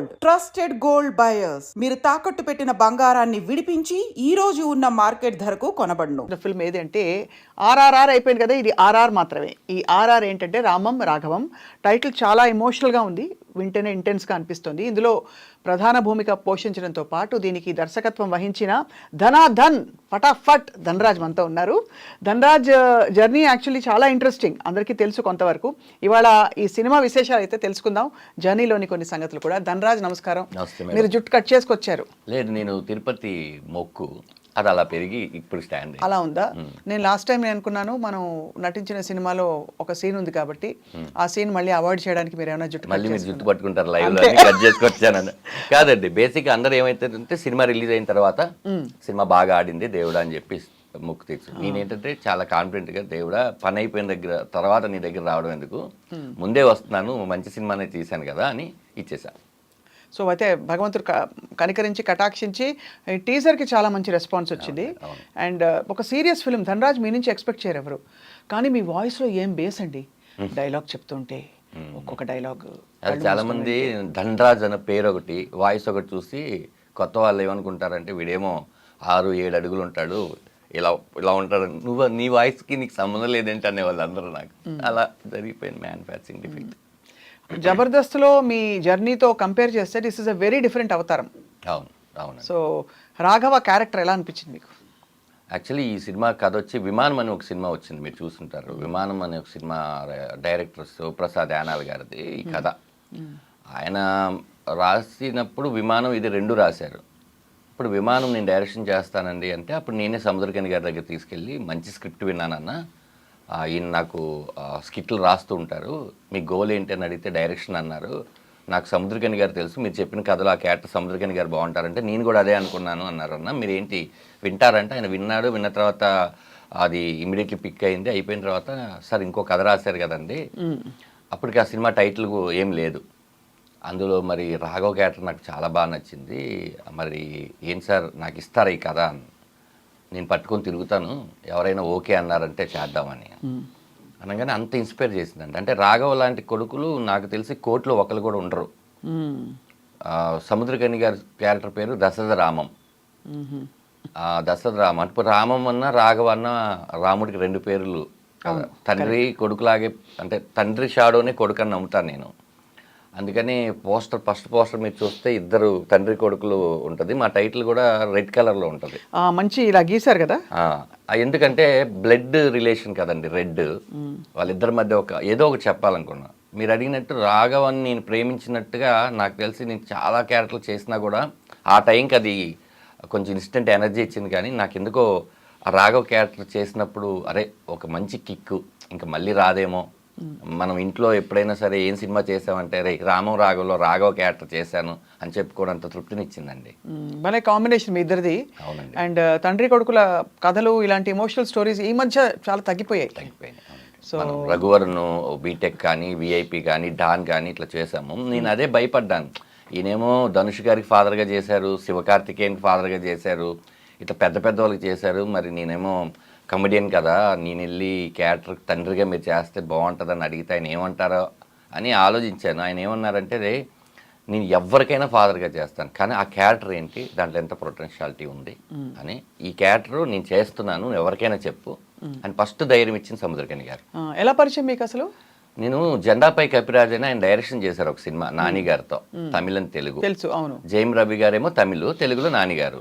Gold, trusted gold buyers. మీరు తాకట్టు పెట్టిన బంగారాన్ని విడిపించి ఈ రోజు ఉన్న మార్కెట్ ధరకు కొనబడును. ఫిల్మ్ ఏది అంటే ఆర్ఆర్ఆర్ అయిపోయింది కదా, ఇది ఆర్ఆర్ మాత్రమే. ఈ ఆర్ఆర్ ఏంటంటే రామం రాఘవం. టైటిల్ చాలా ఎమోషనల్గా ఉంది, వింటేనే ఇంటెన్స్గా అనిపిస్తుంది. ఇందులో ప్రధాన భూమిక పోషించడంతో పాటు దీనికి దర్శకత్వం వహించిన ధనాధన్ ఫటాఫట్ ధనరాజ్ మనతో ఉన్నారు. ధనరాజ్ జర్నీ యాక్చువల్లీ చాలా ఇంట్రెస్టింగ్, అందరికీ తెలుసు కొంతవరకు. ఇవాళ ఈ సినిమా విశేషాలు అయితే తెలుసుకుందాం, జర్నీలోని కొన్ని సంగతులు కూడా. ధనరాజ్ నమస్కారం. మీరు జుట్టు కట్ చేసుకొచ్చారు? లేదు, నేను తిరుపతి మొక్కు, అది అలా పెరిగి ఇప్పుడు స్టాండ్ అలా ఉందా? నేను లాస్ట్ టైం నేను అనుకున్నాను మనం నటించిన సినిమాలో ఒక సీన్ ఉంది కాబట్టి ఆ సీన్ మళ్ళీ అవాయిడ్ చేయడానికి మీరు ఏమైనా మళ్ళీ మీరు జుట్టు పట్టుకుంటారు లైవ్ లో కట్ చేసుకొచ్చానని కాదండి. బేసిక్ అందరూ ఏమైతుందంటే సినిమా రిలీజ్ అయిన తర్వాత సినిమా బాగా ఆడింది దేవుడా అని చెప్పి మొక్కు తెచ్చు. నేనేంటంటే చాలా కాన్ఫిడెంట్ గా, దేవుడా పని అయిపోయిన దగ్గర తర్వాత నీ దగ్గర రావడం ఎందుకు, ముందే వస్తున్నాను, మంచి సినిమానే తీశాను కదా అని ఇచ్చేసా. సో అయితే భగవంతుడు కనికరించి కటాక్షించి టీజర్కి చాలా మంచి రెస్పాన్స్ వచ్చింది. అండ్ ఒక సీరియస్ ఫిల్మ్ ధనరాజ్ మీ నుంచి ఎక్స్పెక్ట్ చేయరు ఎవరు, కానీ మీ వాయిస్లో ఏం బేస్ అండి. డైలాగ్ చెప్తుంటే ఒక్కొక్క డైలాగ్ అది చాలా మంది ధనరాజ్ అన్న పేరు ఒకటి, వాయిస్ ఒకటి చూసి కొత్త వాళ్ళు ఏమనుకుంటారంటే వీడేమో 6-7 అడుగులు ఉంటాడు, ఇలా ఇలా ఉంటాడు, నువ్వు నీ వాయిస్కి నీకు సంబంధం లేదేంటి అనే వాళ్ళు అందరూ. నాకు అలా జరిగిపోయింది మ్యానుఫ్యాక్చరింగ్ డిఫెక్ట్. జబర్దస్త్లో మీ జర్నీతో కంపేర్ చేస్తే this is a very different అవతారం. అవును అవును. సో రాఘవ క్యారెక్టర్ ఎలా అనిపించింది మీకు? యాక్చువల్లీ ఈ సినిమా కథ వచ్చి విమానం అనే ఒక సినిమా వచ్చింది, మీరు చూస్తుంటారు. విమానం అనే ఒక సినిమా డైరెక్టర్ శివప్రసాద్ యానాల్ గారిది ఈ కథ. ఆయన రాసినప్పుడు విమానం ఇది 2 రాశారు. ఇప్పుడు విమానం నేను డైరెక్షన్ చేస్తానండి అంటే అప్పుడు నేనే సముద్రకని గారి దగ్గర తీసుకెళ్ళి మంచి స్క్రిప్ట్ విన్నానన్న, ఈయన నాకు స్కిట్లు రాస్తూ ఉంటారు, మీ గోల్ ఏంటి అని అడిగితే డైరెక్షన్ అన్నారు. నాకు సముద్రకని గారు తెలుసు, మీరు చెప్పిన కథలో ఆ క్యారెక్టర్ సముద్రకని గారు బాగుంటారంటే నేను కూడా అదే అనుకున్నాను అన్నారు. అన్న మీరు ఏంటి వింటారంటే ఆయన విన్నాడు. విన్న తర్వాత అది ఇమీడియట్లీ పిక్ అయింది. అయిపోయిన తర్వాత సార్ ఇంకో కథ రాశారు కదండి, అప్పటికి ఆ సినిమా టైటిల్ ఏం లేదు. అందులో మరి రాఘవ క్యారెక్టర్ నాకు చాలా బాగా నచ్చింది, మరి ఏంటి సార్ నాకు ఇస్తారా ఈ కథ అని. నేను పట్టుకొని తిరుగుతాను, ఎవరైనా ఓకే అన్నారంటే చేద్దామని అనగానే అంత ఇన్స్పైర్ చేసిందండి. అంటే రాఘవ లాంటి కొడుకులు నాకు తెలిసి కోర్టులో ఒకరు కూడా ఉండరు. సముద్రకని గారి క్యారెక్టర్ పేరు దశరథ రామం. దశరథ రామం అంటే రామం అన్న రాఘవ అన్న రాముడికి 2 పేర్లు. తండ్రి కొడుకులాగే, అంటే తండ్రి షాడోనే కొడుకు అని నమ్ముతాను నేను. అందుకని ఫస్ట్ పోస్టర్ మీరు చూస్తే 2 తండ్రి కొడుకులు ఉంటుంది. మా టైటిల్ కూడా రెడ్ కలర్లో ఉంటుంది. మంచి ఇలా గీశారు కదా, ఎందుకంటే బ్లడ్ రిలేషన్ కదండి రెడ్. వాళ్ళిద్దరి మధ్య ఏదో ఒకటి చెప్పాలనుకున్నా. మీరు అడిగినట్టు రాఘవని నేను ప్రేమించినట్టుగా నాకు తెలిసి నేను చాలా క్యారెక్టర్లు చేసినా కూడా ఆ టైంకి అది కొంచెం ఇన్స్టెంట్ ఎనర్జీ ఇచ్చింది. కానీ నాకు ఎందుకో ఆ రాఘవ క్యారెక్టర్ చేసినప్పుడు అరే ఒక మంచి కిక్, ఇంకా మళ్ళీ రాదేమో. మనం ఇంట్లో ఎప్పుడైనా సరే ఏం సినిమా చేసామంటే రే రామం రాఘవలో రాఘవ క్యారెక్టర్ చేశాను అని చెప్పుకోవడంత తృప్తినిచ్చిందండి. భలే కాంబినేషన్ మీ ఇద్దరిది. అవునండి. అండ్ తండ్రి కొడుకుల కథలు ఇలాంటి ఎమోషనల్ స్టోరీస్ ఈ మధ్య చాలా తగ్గిపోయాయి. సో రఘువరను బీటెక్ కానీ విఐపి కానీ డాన్ కానీ ఇట్లా చేసాము. నేను అదే భయపడ్డాను. ఈయనేమో ధనుష్ గారికి ఫాదర్గా చేశారు, శివకార్తికేయన్కి ఫాదర్గా చేశారు, ఇట్లా పెద్ద పెద్ద వాళ్ళకి చేశారు. మరి నేనేమో కమెడియన్ కదా, నేను వెళ్ళి క్యారెక్టర్ తండ్రిగా మీరు చేస్తే బాగుంటుందని అడిగితే ఆయన ఏమంటారో అని ఆలోచించాను. ఆయన ఏమన్నారంటే రే నేను ఎవరికైనా ఫాదర్గా చేస్తాను, కానీ ఆ క్యారెక్టర్ ఏంటి, దాంట్లో ఎంత పొటెన్షియాలిటీ ఉంది అని, ఈ క్యారెక్టర్ నేను చేస్తున్నాను ఎవరికైనా చెప్పు అని ఫస్ట్ ధైర్యం ఇచ్చింది సముద్రకని గారు. ఎలా పరిచయం మీకు అసలు? నేను జెండాపై కపిరాజ్ అని ఆయన డైరెక్షన్ చేశారు ఒక సినిమా నాని గారితో, తమిళం తెలుగు. తెలుసు, అవును. జైమ్ రవి గారేమో తమిళ్, తెలుగులో నాని గారు.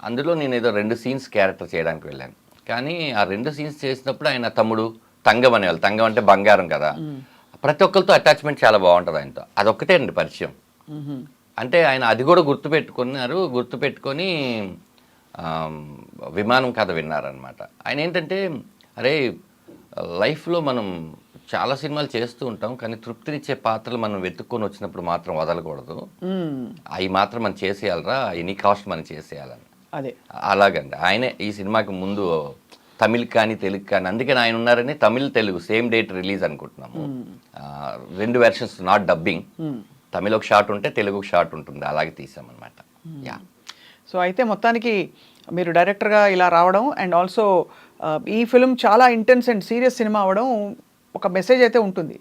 అందులో నేను ఏదో 2 సీన్స్ క్యారెక్టర్ చేయడానికి వెళ్ళాను. కానీ ఆ 2 సీన్స్ చేసినప్పుడు ఆయన తమ్ముడు తంగం అనేవాళ్ళు, తంగం అంటే బంగారం కదా, ప్రతి ఒక్కరితో అటాచ్మెంట్ చాలా బాగుంటుంది ఆయనతో. అదొక్కటే అండి పరిచయం. అంటే ఆయన అది కూడా గుర్తుపెట్టుకొని విమానం కథ విన్నారనమాట. ఆయన ఏంటంటే అరే లైఫ్లో మనం చాలా సినిమాలు చేస్తూ ఉంటాం, కానీ తృప్తినిచ్చే పాత్రలు మనం వెతుక్కొని వచ్చినప్పుడు మాత్రం వదలకూడదు, అవి మాత్రం మనం చేసేయాలరా, ఎనీ కాస్ట్ మనం చేసేయాలని. అదే అలాగండి. ఆయనే ఈ సినిమాకి ముందు తమిళ్ కానీ తెలుగు కానీ, అందుకని ఆయన ఉన్నారని Tamil Telugu same date release అనుకుంటున్నాము. 2 వెర్షన్స్, నాట్ డబ్బింగ్. తమిళ్ ఒక షాట్ ఉంటే తెలుగు ఒక షాట్ ఉంటుంది, అలాగే తీసామన్నమాట. యా. సో అయితే మొత్తానికి మీరు డైరెక్టర్గా ఇలా రావడం అండ్ ఆల్సో ఈ ఫిల్మ్ చాలా ఇంటెన్స్ అండ్ సీరియస్ సినిమా అవ్వడం ఒక మెసేజ్ అయితే ఉంటుంది.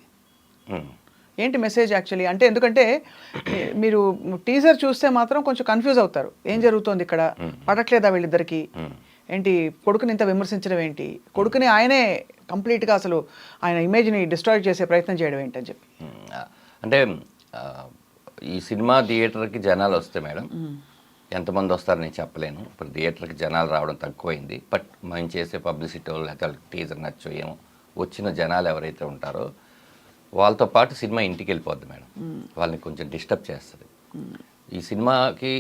ఏంటి మెసేజ్ యాక్చువల్లీ అంటే? ఎందుకంటే మీరు టీజర్ చూస్తే మాత్రం కొంచెం కన్ఫ్యూజ్ అవుతారు, ఏం జరుగుతోంది ఇక్కడ, పడట్లేదా వీళ్ళిద్దరికి, ఏంటి కొడుకుని ఇంత విమర్శించడం ఏంటి, కొడుకుని ఆయనే కంప్లీట్గా అసలు ఆయన ఇమేజ్ని డిస్ట్రాయ్ చేసే ప్రయత్నం చేయడం ఏంటి అని చెప్పి. అంటే ఈ సినిమా థియేటర్కి జనాలు వస్తే మేడం ఎంతమంది వస్తారో నేను చెప్పలేను. ఇప్పుడు థియేటర్కి జనాలు రావడం తక్కువైంది. బట్ మేము చేసే పబ్లిసిటీ లేకపోతే టీజర్ నచ్చో ఏమో వచ్చిన జనాలు ఎవరైతే ఉంటారో వాళ్ళతో పాటు సినిమా ఇంటికి వెళ్ళిపోద్ది మేడం. వాళ్ళని కొంచెం డిస్టర్బ్ చేస్తుంది. ఈ సినిమాకి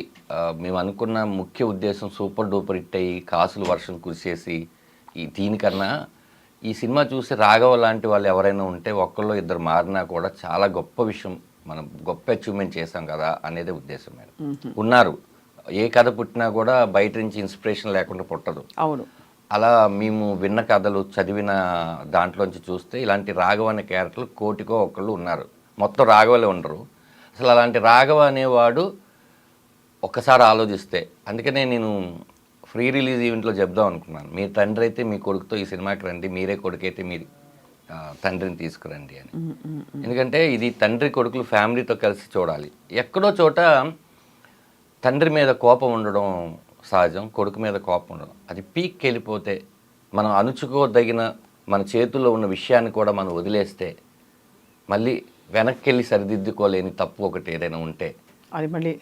మేము అనుకున్న ముఖ్య ఉద్దేశం సూపర్ డూపర్ హిట్ అయ్యి కాసులు వర్షం కురిసేసి దీనికన్నా ఈ సినిమా చూసి రాఘవ లాంటి వాళ్ళు ఎవరైనా ఉంటే ఒక్కళ్ళు ఇద్దరు మారినా కూడా చాలా గొప్ప విషయం, మనం గొప్ప అచీవ్మెంట్ చేసాం కదా అనేది ఉద్దేశం మేడం. ఉన్నారు, ఏ కథ పుట్టినా కూడా బయట నుంచి ఇన్స్పిరేషన్ లేకుండా పుట్టదు. అవును, అలా మేము విన్న కథలు చదివిన దాంట్లోంచి చూస్తే ఇలాంటి రాఘవ అనే క్యారెక్టర్లు కోటికో ఒకళ్ళు ఉన్నారు, మొత్తం రాఘవలే ఉండరు. అసలు అలాంటి రాఘవ అనేవాడు ఒక్కసారి ఆలోచిస్తే, అందుకనే నేను ఫ్రీ రిలీజ్ ఈవెంట్లో చెప్దాం అనుకున్నాను, మీ తండ్రి అయితే మీ కొడుకుతో ఈ సినిమాకి రండి, మీరే కొడుకైతే మీ తండ్రిని తీసుకురండి అని. ఎందుకంటే ఇది తండ్రి కొడుకులు ఫ్యామిలీతో కలిసి చూడాలి. ఎక్కడో చోట తండ్రి మీద కోపం ఉండడం సహజం, కొడుకు మీద కోపం ఉండడం అది పీక్కి వెళ్ళిపోతే మనం అణుచుకోదగిన మన చేతుల్లో ఉన్న విషయాన్ని కూడా మనం వదిలేస్తే మళ్ళీ వెనక్కి వెళ్ళి సరిదిద్దుకోలేని తప్పు ఒకటి ఏదైనా ఉంటే అది మళ్ళీ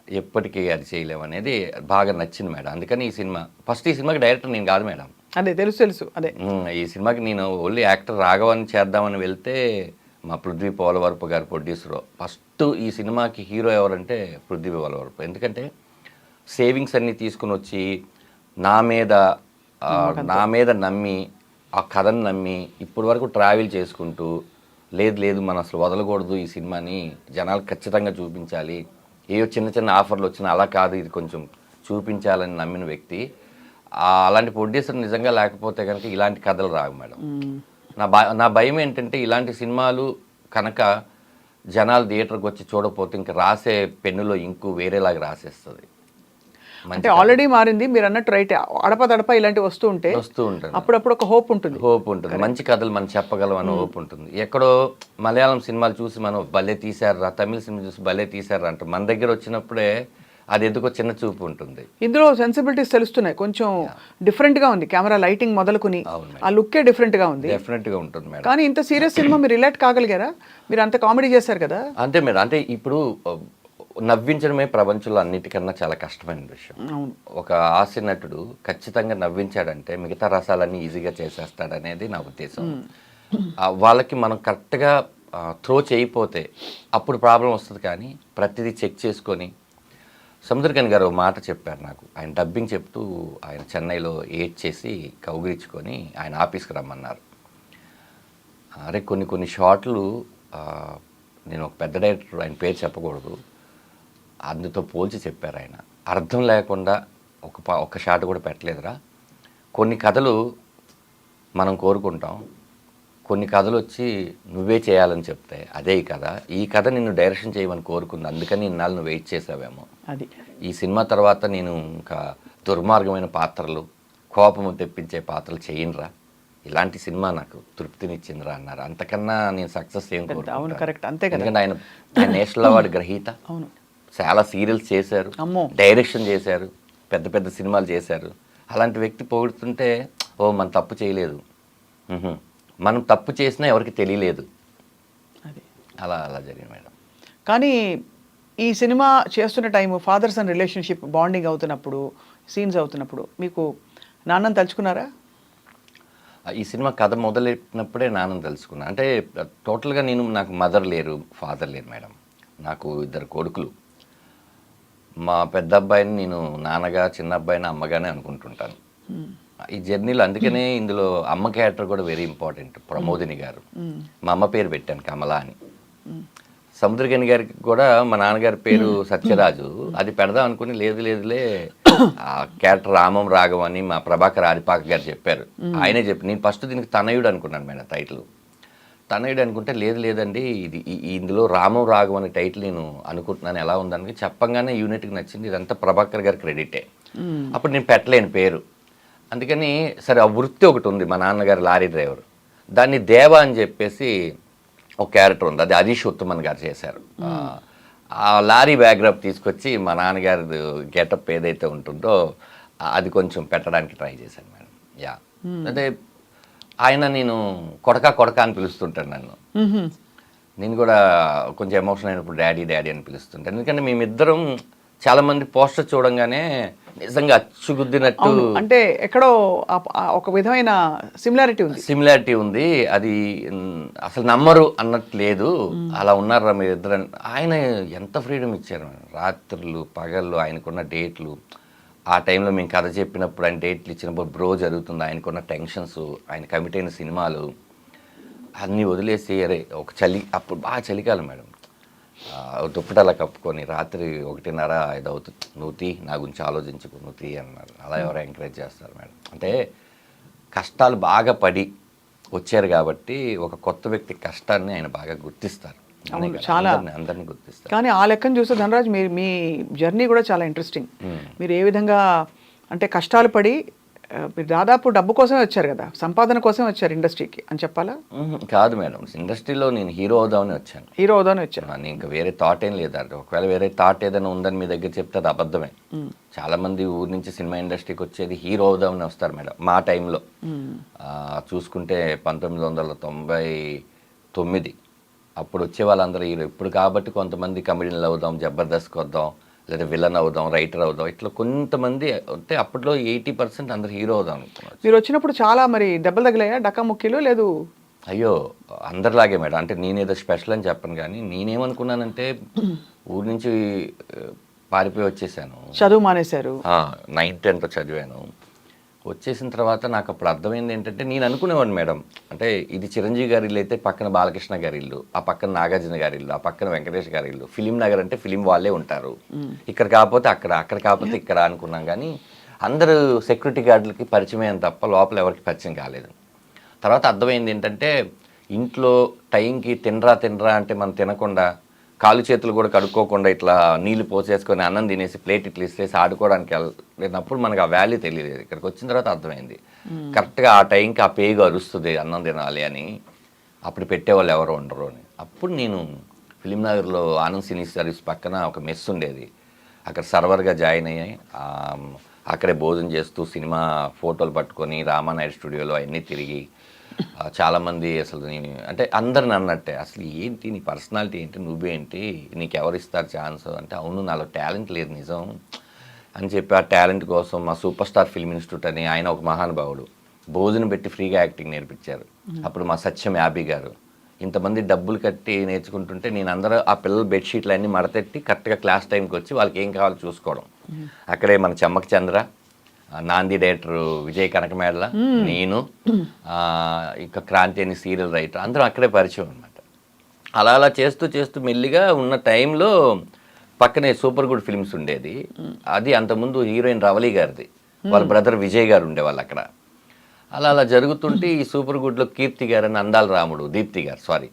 ఎప్పటికీ అది చేయలేము అనేది బాగా నచ్చింది మేడం. అందుకని ఈ సినిమా ఫస్ట్, ఈ సినిమాకి డైరెక్టర్ నేను కాదు మేడం. అదే తెలుసు అదే ఈ సినిమాకి నేను ఓన్లీ యాక్టర్ రాఘవని చేద్దామని వెళ్తే మా పృథ్వీ పోలవరపు గారు ప్రొడ్యూసరు. ఫస్ట్ ఈ సినిమాకి హీరో ఎవరంటే పృథ్వీ పోలవరపు. ఎందుకంటే సేవింగ్స్ అన్నీ తీసుకుని వచ్చి నా మీద నమ్మి ఆ కథను నమ్మి ఇప్పటి వరకు ట్రావెల్ చేసుకుంటూ లేదు మనం అసలు వదలకూడదు, ఈ సినిమాని జనాలు ఖచ్చితంగా చూపించాలి, ఏవో చిన్న చిన్న ఆఫర్లు వచ్చినా అలా కాదు ఇది కొంచెం చూపించాలని నమ్మిన వ్యక్తి. అలాంటి ప్రొడ్యూసర్ నిజంగా లేకపోతే కనుక ఇలాంటి కథలు రావు మేడం. నా భయం ఏంటంటే ఇలాంటి సినిమాలు కనుక జనాలు థియేటర్కి వచ్చి చూడకపోతే ఇంకా రాసే పెన్నులో ఇంకు వేరేలాగా రాసేస్తుంది. అంటే ఆల్రెడీ మారింది మీరు అన్నట్టు, రైట్, అడపదడప ఇలాంటివి వస్తూ ఉంటుంది, అప్పుడప్పుడు ఒక హోప్ ఉంటుంది. మంచి కథలు మనం చెప్పగలం అని హోప్ ఉంటుంది. ఎక్కడో మలయాళం సినిమాలు చూసి మనం భలే తీశారా, తమిళ సినిమా చూసి భలే తీశారా అంటే మన దగ్గర వచ్చినప్పుడే అది ఎందుకో చిన్న చూపు ఉంటుంది. ఇందులో సెన్సిబిలిటీస్ తెలుస్తున్నాయి, కొంచెం డిఫరెంట్ గా ఉంది, కెమెరా లైటింగ్ మొదలుకుని ఆ లుక్కే డిఫరెంట్ గా ఉంది. డెఫినెట్ గా ఉంటుంది మేడం. కానీ ఇంత సీరియస్ సినిమా మీరు రిలేట్ కాగలిగారా? మీరు అంత కామెడీ చేశారు కదా. అంతే మేడం. అంటే ఇప్పుడు నవ్వించడమే ప్రపంచంలో అన్నిటికన్నా చాలా కష్టమైన విషయం. ఒక హాస్య నటుడు ఖచ్చితంగా నవ్వించాడంటే మిగతా రసాలన్నీ ఈజీగా చేసేస్తాడనేది నా ఉద్దేశం. వాళ్ళకి మనం కరెక్ట్గా త్రో చేయకపోతే అప్పుడు ప్రాబ్లం వస్తుంది. కానీ ప్రతిదీ చెక్ చేసుకొని, సముద్రకని గారు ఒక మాట చెప్పారు నాకు, ఆయన డబ్బింగ్ చెప్తూ ఆయన చెన్నైలో ఏడ్ చేసి కౌగిలించుకొని ఆయన ఆఫీస్కి రమ్మన్నారు. అరే కొన్ని షాట్లు నేను ఒక పెద్ద డైరెక్టర్, ఆయన పేరు చెప్పకూడదు, అందుతో పోల్చి చెప్పారు ఆయన. అర్థం లేకుండా ఒక షాట్ కూడా పెట్టలేదురా. కొన్ని కథలు మనం కోరుకుంటాం, కొన్ని కథలు వచ్చి నువ్వే చేయాలని చెప్తే అదే ఈ కథ నిన్ను డైరెక్షన్ చేయమని కోరుకుంది, అందుకని ఇన్నాళ్ళు నువ్వు వెయిట్ చేసావేమో. అది ఈ సినిమా తర్వాత నేను ఇంకా దుర్మార్గమైన పాత్రలు, కోపము తెప్పించే పాత్రలు చేయనురా, ఇలాంటి సినిమా నాకు తృప్తినిచ్చిందిరా అన్నారు. అంతకన్నా నేను సక్సెస్ ఏం కోరుకుంటాను. ఎందుకంటే ఆయన నేషనల్ అవార్డు గ్రహీత, చాలా సీరియల్స్ చేశారు, డైరెక్షన్ చేశారు, పెద్ద సినిమాలు చేశారు. అలాంటి వ్యక్తి పొగుడుతుంటే మనం తప్పు చేయలేదు, మనం తప్పు చేసినా ఎవరికి తెలియలేదు, అలా జరిగింది మేడం. కానీ ఈ సినిమా చేస్తున్న time father son relationship bonding అవుతున్నప్పుడు, సీన్స్ అవుతున్నప్పుడు మీకు నాన్నని తలుచుకున్నారా? ఈ సినిమా కథ మొదలెట్టినప్పుడే నాన్నని తెలుసుకున్నాను. అంటే టోటల్గా నాకు మదర్ లేరు, ఫాదర్ లేరు మేడం. నాకు 2 కొడుకులు. మా పెద్ద అబ్బాయిని నేను నాన్నగా, చిన్న అబ్బాయిని అమ్మగానే అనుకుంటుంటాను ఈ జర్నీలో. అందుకనే ఇందులో అమ్మ క్యారెక్టర్ కూడా వెరీ ఇంపార్టెంట్. ప్రమోదిని గారు, మా అమ్మ పేరు పెట్టాను కమలా అని. సముద్రగని గారికి కూడా మా నాన్నగారి పేరు సత్యరాజు, అది పెడదాం అనుకుని లేదులే ఆ క్యారెక్టర్ రామం రాఘవం అని మా ప్రభాకర్ ఆదిపాక గారు చెప్పారు. ఆయనే చెప్పి, నేను ఫస్ట్ దీనికి తనయుడు అనుకున్నాను మేడం టైటిల్. తనయుడు అనుకుంటే లేదండి ఇది ఇందులో రామం రాఘవం అనే టైటిల్ నేను అనుకుంటున్నాను, ఎలా ఉందని చెప్పంగానే యూనిట్కి నచ్చింది. ఇదంతా ప్రభాకర్ గారి క్రెడిటే. అప్పుడు నేను పెట్టలేను పేరు, అందుకని సరే ఆ వృత్తి ఒకటి ఉంది, మా నాన్నగారు లారీ డ్రైవర్, దాన్ని దేవా అని చెప్పేసి ఒక క్యారెక్టర్ ఉంది, అది హరీష్ ఉత్తమన్ గారు చేశారు. ఆ లారీ బ్యాక్డ్రాప్ తీసుకొచ్చి మా నాన్నగారి గెటప్ ఏదైతే ఉంటుందో అది కొంచెం పెట్టడానికి ట్రై చేశాను మేడం. యా, అదే ఆయన నేను కొడక అని పిలుస్తుంటాను నన్ను. నేను కూడా కొంచెం ఎమోషన్ అయినప్పుడు డాడీ అని పిలుస్తుంటాను. ఎందుకంటే మేమిద్దరం చాలా మంది పోస్టర్ చూడంగానే నిజంగా అచ్చుగుద్దినట్టు, అంటే ఎక్కడో ఒక విధమైన సిమిలారిటీ ఉంది. అది అసలు నమ్మరు అన్నట్టు లేదు, అలా ఉన్నారా మీరిద్దరు. ఆయన ఎంత ఫ్రీడమ్ ఇచ్చారు, రాత్రులు పగళ్ళు ఆయనకున్న డేట్లు. ఆ టైంలో మేము కథ చెప్పినప్పుడు ఆయన డేట్లు ఇచ్చినప్పుడు బ్రో జరుగుతుంది, ఆయనకున్న టెన్షన్స్, ఆయన కమిట్ అయిన సినిమాలు అన్నీ వదిలేసి అరే ఒక అప్పుడు బాగా చలికాలం మేడం, దుప్పటలా కప్పుకొని రాత్రి 1:30 5 అవుతుంది, నువ్వు నా గురించి ఆలోచించుకో, నువ్వు అన్నారు. అలా ఎవరు ఎంకరేజ్ చేస్తారు మేడం. అంటే కష్టాలు బాగా పడి వచ్చారు కాబట్టి ఒక కొత్త వ్యక్తి కష్టాన్ని ఆయన బాగా గుర్తిస్తారు, చాలా అందరినీ గుర్తిస్తారు. కానీ ఆ లెక్కను చూస్తే ధనరాజ్ మీ జర్నీ కూడా చాలా ఇంట్రెస్టింగ్. మీరు ఏ విధంగా అంటే కష్టాలు పడి మీరు దాదాపు డబ్బు కోసమే వచ్చారు కదా, సంపాదన కోసమే వచ్చారు ఇండస్ట్రీకి అని చెప్పాలా? కాదు మేడం, ఇండస్ట్రీలో నేను హీరో అవుదామని వచ్చాను. నేను ఇంకా వేరే థాట్ ఏం లేదు. ఒకవేళ వేరే థాట్ ఏదైనా ఉందని మీ దగ్గర చెప్తే అది అబద్ధమే. చాలా మంది ఊరి నుంచి సినిమా ఇండస్ట్రీకి వచ్చేది హీరో అవుదామని వస్తారు మేడం. మా టైంలో చూసుకుంటే 1999 అప్పుడు వచ్చే వాళ్ళందరూ హీరో. ఇప్పుడు కాబట్టి కొంతమంది కమెడియన్లు అవుదాం, జబర్దస్త్కి వద్దాం, లేదా విలన్ అవుదాం, రైటర్ అవుదాం, ఇట్లా కొంతమంది అంటే అప్పట్లో 80% అందరు హీరో అవుదాం అనుకున్నారు. మీరు వచ్చినప్పుడు చాలా మరి దెబ్బలు తగిలాయా, డక్కా ముక్కీలు లేదు? అయ్యో అందరిలాగే మేడం. అంటే నేనేదో స్పెషల్ అని చెప్పను, కానీ నేనేమనుకున్నానంటే ఊరి నుంచి పారిపోయి వచ్చేసాను, చదువు మానేశారు. 9th 10th చదివాను. వచ్చేసిన తర్వాత నాకు అప్పుడు అర్థమైంది ఏంటంటే, నేను అనుకునేవాడిని మేడం, అంటే ఇది చిరంజీవి గారి ఇల్లు అయితే పక్కన బాలకృష్ణ గారి ఇల్లు, ఆ పక్కన నాగార్జున గారి ఇల్లు, ఆ పక్కన వెంకటేష్ గారి ఇల్లు, ఫిలిం నగర్ అంటే ఫిలిం వాళ్ళే ఉంటారు, ఇక్కడ కాకపోతే అక్కడ కాకపోతే ఇక్కడ అనుకున్నాం. కానీ అందరూ సెక్యూరిటీ గార్డులకి పరిచయం తప్ప లోపల ఎవరికి పరిచయం కాలేదు. తర్వాత అర్థమైంది ఏంటంటే, ఇంట్లో టైంకి తినరా అంటే మనం తినకుండా, కాలు చేతులు కూడా కడుక్కోకుండా ఇట్లా నీళ్లు పోసేసుకొని అన్నం తినేసి ప్లేట్ ఇట్లా ఇస్తేసి ఆడుకోవడానికి వెళ్ళినప్పుడు మనకు ఆ వాల్యూ తెలియలేదు. ఇక్కడికి వచ్చిన తర్వాత అర్థమైంది, కరెక్ట్గా ఆ టైంకి ఆ పేగు అరుస్తుంది అన్నం తినాలి అని. అప్పుడు పెట్టేవాళ్ళు ఎవరు ఉండరు అని. అప్పుడు నేను ఫిలిం నగర్లో ఆనంద్ సినీ సర్వీస్ పక్కన ఒక మెస్ ఉండేది, అక్కడ సర్వర్గా జాయిన్ అయ్యాయి. అక్కడే భోజనం చేస్తూ సినిమా ఫోటోలు పట్టుకొని రామానాయుడు స్టూడియోలో అవన్నీ తిరిగి చాలామంది అసలు నేను అంటే అందరిని అన్నట్టే, అసలు ఏంటి నీ పర్సనాలిటీ ఏంటి, నువ్వేంటి, నీకు ఎవరు ఇస్తారు ఛాన్స్ అంటే, అవును నాలో టాలెంట్ లేదు నిజం అని చెప్పి ఆ టాలెంట్ కోసం మా సూపర్ స్టార్ ఫిల్మ్ ఇన్స్టిట్యూట్ అని ఆయన ఒక మహానుభావుడు భోజనం పెట్టి ఫ్రీగా యాక్టింగ్ నేర్పించారు. అప్పుడు మా సత్యం యాబీ గారు ఇంతమంది డబ్బులు కట్టి నేర్చుకుంటుంటే నేను అందరూ ఆ పిల్లలు బెడ్షీట్లు అన్నీ మడతెట్టి కరెక్ట్గా క్లాస్ టైంకి వచ్చి వాళ్ళకి ఏం కావాలో చూసుకోవడం. అక్కడే మన చెమ్మక్ చంద్ర, నాంది డైరెక్టర్ విజయ్ కనకమేడల, నేను ఇంకా క్రాంతి అని సీరియల్ రైటర్, అందరం అక్కడే పరిచయం అనమాట. అలా చేస్తూ మెల్లిగా ఉన్న టైంలో పక్కనే సూపర్ గుడ్ ఫిల్మ్స్ ఉండేది. అది అంతకుముందు హీరోయిన్ రవళి గారిది, వాళ్ళ బ్రదర్ విజయ్ గారు ఉండేవాళ్ళు అక్కడ. అలా జరుగుతుంటే ఈ సూపర్ గుడ్లో కీర్తి గారు అని, అందాల రాముడు దీప్తి గారు, సారీ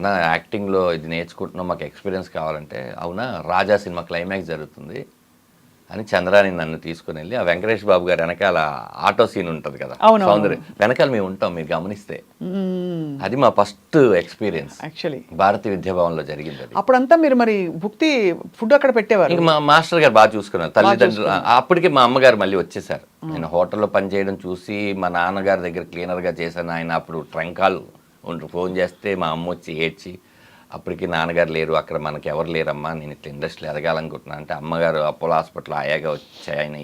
నా యాక్టింగ్లో ఇది నేర్చుకుంటున్నాం, మాకు ఎక్స్పీరియన్స్ కావాలంటే, అవునా రాజా సినిమా క్లైమాక్స్ జరుగుతుంది అని చంద్రాని నన్ను తీసుకుని వెళ్ళి ఆ వెంకటేష్ బాబు గారు వెనకాల ఆటో సీన్ ఉంటుంది కదా, సౌందర్య వెనకాల మేము ఉంటాం, మీరు గమనిస్తే అది మా ఫస్ట్ ఎక్స్పీరియన్స్ యాక్చువల్లీ భారతీయ విద్యాభవన్లో జరిగింది. అది అప్పుడంతా మీరు మరి భుక్తి ఫుడ్ అక్కడ పెట్టేవారు? ఇంకా మా మాస్టర్ గారు బాగా చూసుకున్నారు, తల్లిదండ్రులు. అప్పటికే మా అమ్మగారు మళ్ళీ వచ్చేసారు. నేను హోటల్లో పనిచేయడం చూసి మా నాన్నగారి దగ్గర క్లీనర్గా చేశాను. ఆయన అప్పుడు ట్రంకాల్ ఫోన్ చేస్తే మా అమ్మ వచ్చి ఏడ్చి, అప్పటికి నాన్నగారు లేరు అక్కడ, మనకి ఎవరు లేరమ్మా, నేను ఇట్లా ఇండస్ట్రీలో ఎదగాలనుకుంటున్నాను అంటే, అమ్మగారు అపోలో హాస్పిటల్ ఆయాగా వచ్చి ఆయన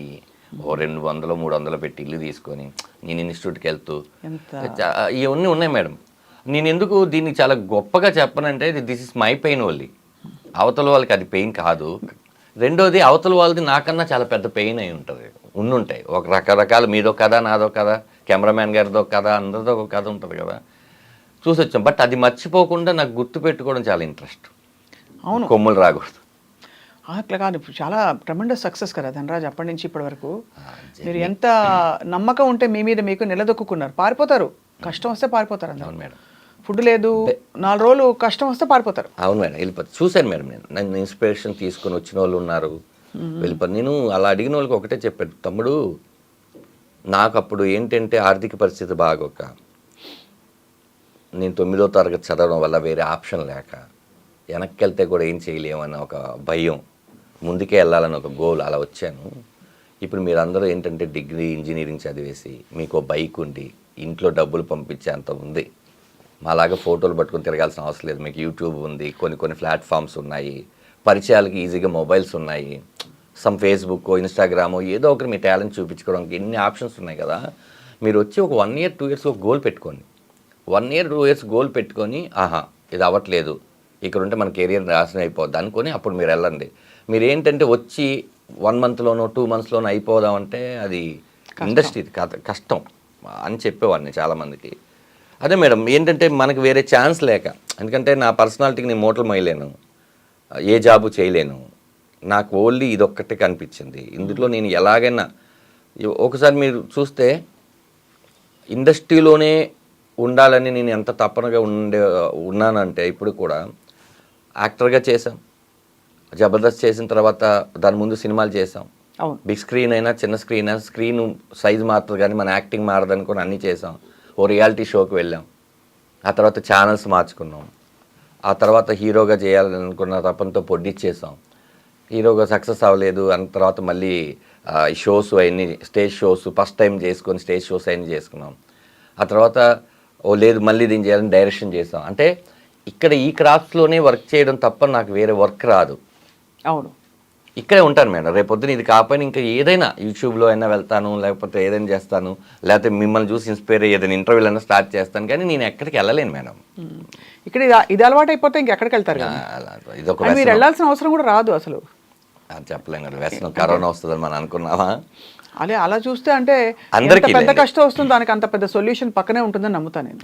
ఓ 200-300 పెట్టి ఇల్లు తీసుకొని నేను ఇన్స్టిట్యూట్కి వెళ్తూ, ఇవన్నీ ఉన్నాయి మేడం. నేను ఎందుకు దీన్ని చాలా గొప్పగా చెప్పనంటే, this is my pain only, అవతల వాళ్ళకి అది పెయిన్ కాదు. రెండోది అవతల వాళ్ళది నాకన్నా చాలా పెద్ద పెయిన్ అయి ఉంటుంది, ఉండుంటాయి ఒక రకరకాల, మీదో కథ నాదో కథ, కెమెరామ్యాన్ గారిదో కథ, అందరిదో ఒక కథ ఉంటుంది కదా, చూసి వచ్చాం. బట్ అది మర్చిపోకుండా నాకు గుర్తు పెట్టుకోవడం చాలా ఇంట్రెస్ట్. అవును, కొమ్ములు రాకూడదు అట్లా కాదు. చాలా ట్రెమెండస్ సక్సెస్ కదా ధనరాజ్, అప్పటి నుంచి ఇప్పటి వరకు. మీరు ఎంత నమ్మకం ఉంటే మీ మీద మీకు నిలదొక్కున్నారు. పారిపోతారు, కష్టం వస్తే పారిపోతారు. అవును మేడం, ఫుడ్ లేదు 4 రోజులు కష్టం వస్తే పారిపోతారు. అవును మేడం, వెళ్ళిపోతారు. చూశాను మేడం, నన్ను ఇన్స్పిరేషన్ తీసుకొని వచ్చిన వాళ్ళు ఉన్నారు, వెళ్ళిపోతారు. నేను అలా అడిగిన వాళ్ళకి ఒకటే చెప్పాను, తమ్ముడు నాకు అప్పుడు ఏంటంటే ఆర్థిక పరిస్థితి బాగోక నేను 9వ తరగతి చదవడం వల్ల వేరే ఆప్షన్ లేక వెనక్కి వెళ్తే కూడా ఏం చేయలేమని ఒక భయం, ముందుకే వెళ్ళాలని ఒక గోల్ అలా వచ్చాను. ఇప్పుడు మీరందరూ ఏంటంటే డిగ్రీ ఇంజనీరింగ్ చదివేసి మీకు బైక్ ఉండి ఇంట్లో డబ్బులు పంపించే అంత ఉంది. మాలాగా ఫోటోలు పట్టుకొని తిరగాల్సిన అవసరం లేదు. మీకు యూట్యూబ్ ఉంది, కొన్ని ప్లాట్ఫామ్స్ ఉన్నాయి, పరిచయాలకి ఈజీగా మొబైల్స్ ఉన్నాయి, సమ్ ఫేస్బుక్, ఇన్స్టాగ్రామ్, ఏదో ఒకటి మీ టాలెంట్ చూపించుకోవడానికి ఎన్ని ఆప్షన్స్ ఉన్నాయి కదా. మీరు వచ్చి ఒక 1 year 2 years ఒక గోల్ పెట్టుకోండి. 1 year 2 years గోల్ పెట్టుకొని ఇది అవ్వట్లేదు, ఇక్కడ ఉంటే మన కెరియర్ నాశనం అయిపోద్ది అనుకొని అప్పుడు మీరు వెళ్ళండి. మీరు ఏంటంటే వచ్చి 1 monthలోనో 2 monthsలోనో అయిపోదామంటే అది ఇండస్ట్రీ కష్టం అని చెప్పేవాడిని చాలామందికి. అదే మేడం ఏంటంటే మనకు వేరే ఛాన్స్ లేక, ఎందుకంటే నా పర్సనాలిటీకి నేను మూటలు మొయ్యలేను, ఏ జాబు చేయలేను, నాకు ఓన్లీ ఇదొక్కటే కనిపించింది. ఇందులో నేను ఎలాగైనా ఒకసారి మీరు చూస్తే ఇండస్ట్రీలోనే ఉండాలని నేను ఎంత తపనగా ఉన్నానంటే ఇప్పుడు కూడా యాక్టర్గా చేశాం, జబర్దస్త్ చేసిన తర్వాత దాని ముందు సినిమాలు చేసాం, బిగ్ స్క్రీన్ అయినా చిన్న స్క్రీన్ అయినా స్క్రీన్ సైజ్ మారుతుంది కానీ మన యాక్టింగ్ మారదనుకొని అన్నీ చేసాం. ఓ రియాలిటీ షోకి వెళ్ళాం, ఆ తర్వాత ఛానల్స్ మార్చుకున్నాం, ఆ తర్వాత హీరోగా చేయాలనుకున్న తపంతో పొడ్డిచ్చేసాం, హీరోగా సక్సెస్ అవ్వలేదు అన్న తర్వాత మళ్ళీ షోస్ అవన్నీ స్టేజ్ షోస్ ఫస్ట్ టైం చేసుకొని స్టేజ్ షోస్ అవన్నీ చేసుకున్నాం. ఆ తర్వాత లేదు మళ్ళీ దీన్ని చేయాలని డైరెక్షన్ చేసాం. అంటే ఇక్కడ ఈ క్రాఫ్ట్స్లోనే వర్క్ చేయడం తప్ప నాకు వేరే వర్క్ రాదు. అవును, ఇక్కడే ఉంటాను మేడం. రేపొద్దున ఇది కాకపోయినా ఇంకా ఏదైనా యూట్యూబ్లో అయినా వెళ్తాను, లేకపోతే ఏదైనా చేస్తాను, లేకపోతే మిమ్మల్ని చూసి ఇన్స్పైర్ అయ్యి ఏదైనా ఇంటర్వ్యూలు అయినా స్టార్ట్ చేస్తాను, కానీ నేను ఎక్కడికి వెళ్ళలేను మేడం. ఇక్కడ ఇది అలవాటు అయిపోతే ఇంకెక్కడికి వెళ్తారు? ఇదొక మీరు వెళ్ళాల్సిన అవసరం కూడా రాదు అసలు. చెప్పలేం కదా, వ్యసనం కరోనా వస్తుందని మనం అనుకున్నావా? అదే అలా చూస్తే అంటే అందరికీ పెద్ద కష్టం వస్తుంది, దానికి అంత పెద్ద సొల్యూషన్ పక్కనే ఉంటుందని నమ్ముతాను నేను.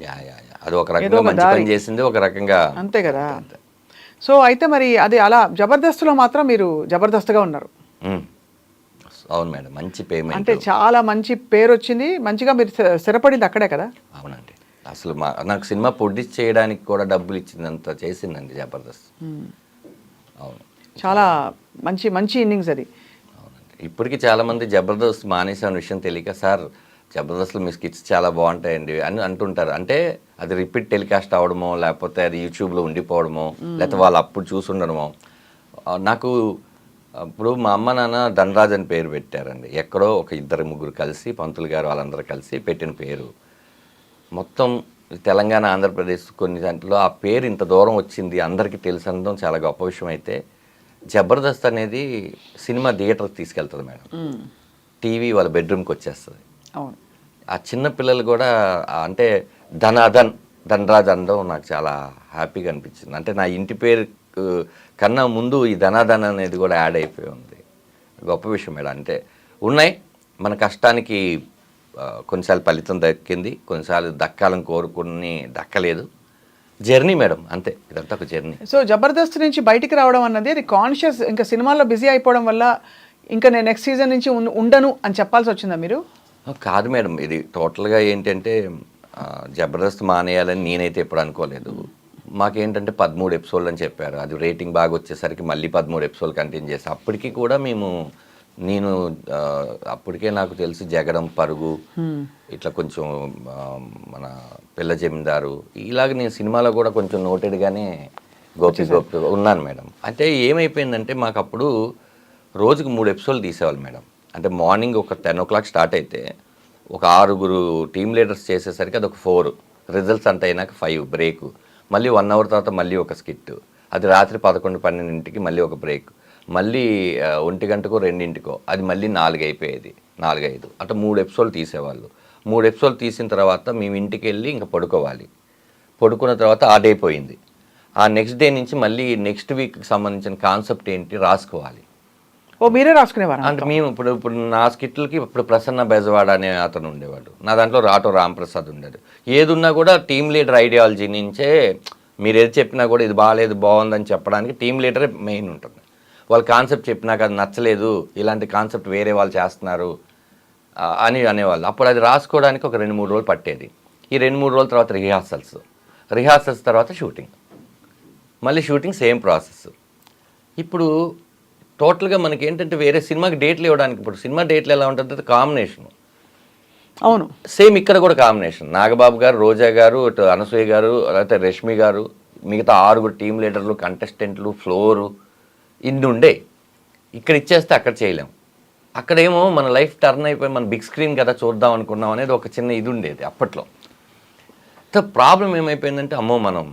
అది ఒక రకంగా మంచి పని చేసింది, ఒక రకంగా అంతే కదా. సో అయితే మరి అది అలా జబర్దస్త్లో మాత్రం మీరు జబర్దస్త్గా ఉన్నారు. అవును మేడం, మంచి పేమెంట్, అంటే చాలా మంచి పేరు వచ్చింది, మంచిగా మీరు స్థిరపడింది అక్కడే కదా. అవునండి, అసలు నాకు సినిమా ప్రొడ్యూస్ చేయడానికి కూడా డబ్బులు ఇచ్చిందంత చేసిందండి జబర్దస్త్. అవును, చాలా మంచి మంచి ఇన్నింగ్స్ అది. అవునండి, ఇప్పటికీ చాలామంది జబర్దస్త్ మానేసిన విషయం తెలియక, సార్ జబర్దస్త్లో మీ స్కిట్స్ చాలా బాగుంటాయండి అని అంటుంటారు. అంటే అది రిపీట్ టెలికాస్ట్ అవ్వడమో, లేకపోతే అది యూట్యూబ్లో ఉండిపోవడమో, లేకపోతే వాళ్ళు అప్పుడు చూసుండడమో. నాకు ఇప్పుడు మా అమ్మ నాన్న ధనరాజ్ అని పేరు పెట్టారండి. ఎక్కడో ఒక 2-3 కలిసి, పంతులు గారు వాళ్ళందరూ కలిసి పెట్టిన పేరు. మొత్తం తెలంగాణ, ఆంధ్రప్రదేశ్ కొన్ని దాంట్లో ఆ పేరు ఇంత దూరం వచ్చింది అందరికీ తెలుసనడం చాలా గొప్ప విషయం. అయితే జబర్దస్త్ అనేది సినిమా థియేటర్కి తీసుకెళ్తుంది మేడం, టీవీ వాళ్ళ బెడ్రూమ్కి వచ్చేస్తుంది. అవును, ఆ చిన్న పిల్లలు కూడా అంటే ధనరాజ్ అనడం నాకు చాలా హ్యాపీగా అనిపించింది. అంటే నా ఇంటి పేరు కన్నా ముందు ఈ ధనాధన్ అనేది కూడా యాడ్ అయిపోయి ఉంది. గొప్ప విషయం మేడం. అంటే ఉన్నాయి, మన కష్టానికి కొన్నిసార్లు ఫలితం దక్కింది, కొన్నిసార్లు దక్కాలని కోరుకుని దక్కలేదు. జర్నీ మేడం, అంతే, ఇదంతా ఒక జర్నీ. సో జబర్దస్త్ నుంచి బయటికి రావడం అన్నది అది కాన్షియస్, ఇంకా సినిమాల్లో బిజీ అయిపోవడం వల్ల ఇంకా నేను నెక్స్ట్ సీజన్ నుంచి ఉండను అని చెప్పాల్సి వచ్చిందా మీరు? కాదు మేడం, ఇది టోటల్గా ఏంటంటే జబర్దస్త్ మానేయాలని నేనైతే ఎప్పుడు అనుకోలేదు. మాకేంటంటే 13 ఎపిసోడ్లు అని చెప్పారు. అది రేటింగ్ బాగా వచ్చేసరికి మళ్ళీ 13 ఎపిసోడ్లు కంటిన్యూ చేస్తాం. అప్పటికి కూడా నేను అప్పటికే నాకు తెలిసి జగడం, పరుగు, ఇట్లా కొంచెం మన పిల్ల జమీందారు, ఇలాగ నేను సినిమాలో కూడా కొంచెం నోటెడ్గానే గోపి ఉన్నాను మేడం. అంటే ఏమైపోయిందంటే మాకు అప్పుడు రోజుకు 3 ఎపిసోడ్లు తీసేవాళ్ళు మేడం. అంటే మార్నింగ్ ఒక 10 o'clock స్టార్ట్ అయితే ఒక 6 టీమ్ లీడర్స్ చేసేసరికి అది ఒక 4, రిజల్ట్స్ అంత అయినాక 5 బ్రేక్, మళ్ళీ 1 hour తర్వాత మళ్ళీ ఒక స్కిట్, అది రాత్రి 11-12కి మళ్ళీ ఒక బ్రేక్, మళ్ళీ 1 గంటకో 2ంటికో అది మళ్ళీ 4 అయిపోయేది, 4-5 అట్లా 3 ఎపిసోడ్లు తీసేవాళ్ళు. 3 ఎపిసోడ్లు తీసిన తర్వాత మేము ఇంటికి వెళ్ళి ఇంకా పడుకోవాలి. పడుకున్న తర్వాత ఆ డే పోయింది. ఆ నెక్స్ట్ డే నుంచి మళ్ళీ నెక్స్ట్ వీక్కి సంబంధించిన కాన్సెప్ట్ ఏంటి రాసుకోవాలి. ఓ మీరే రాసుకునేవారు? అంటే మేము ఇప్పుడు నా స్కిట్లకి ఇప్పుడు ప్రసన్న బెజవాడ అనే అతను ఉండేవాడు, నా దాంట్లో రాటో రాంప్రసాద్ ఉండేది. ఏదున్నా కూడా టీమ్ లీడర్ ఐడియాలజీ నుంచే, మీరు ఏది చెప్పినా కూడా ఇది బాగాలేదు బాగుందని చెప్పడానికి టీమ్ లీడరే మెయిన్ ఉంటుంది. వాళ్ళు కాన్సెప్ట్ చెప్పినాక అది నచ్చలేదు, ఇలాంటి కాన్సెప్ట్ వేరే వాళ్ళు చేస్తున్నారు అని అనేవాళ్ళు. అప్పుడు అది రాసుకోవడానికి ఒక 2-3 రోజులు పట్టేది. ఈ 2-3 రోజుల తర్వాత రిహార్సల్స్ తర్వాత షూటింగ్, మళ్ళీ షూటింగ్ సేమ్ ప్రాసెస్. ఇప్పుడు టోటల్గా మనకి ఏంటంటే వేరే సినిమాకి డేట్లు ఇవ్వడానికి, ఇప్పుడు సినిమా డేట్లు ఎలా ఉంటుంది కాంబినేషను. అవును. సేమ్ ఇక్కడ కూడా కాంబినేషన్, నాగబాబు గారు, రోజా గారు, ఇటు అనసూయ గారు, లేకపోతే రష్మి గారు, మిగతా 6 టీమ్ లీడర్లు, కంటెస్టెంట్లు, ఫ్లోరు, ఇన్ని ఉండే. ఇక్కడ ఇచ్చేస్తే అక్కడ చేయలేం. అక్కడేమో మన లైఫ్ టర్న్ అయిపోయి మన బిగ్ స్క్రీన్ కదా చూద్దాం అనుకున్నాం అనేది ఒక చిన్న ఇది ఉండేది అప్పట్లో. ప్రాబ్లం ఏమైపోయిందంటే, అమ్మో మనం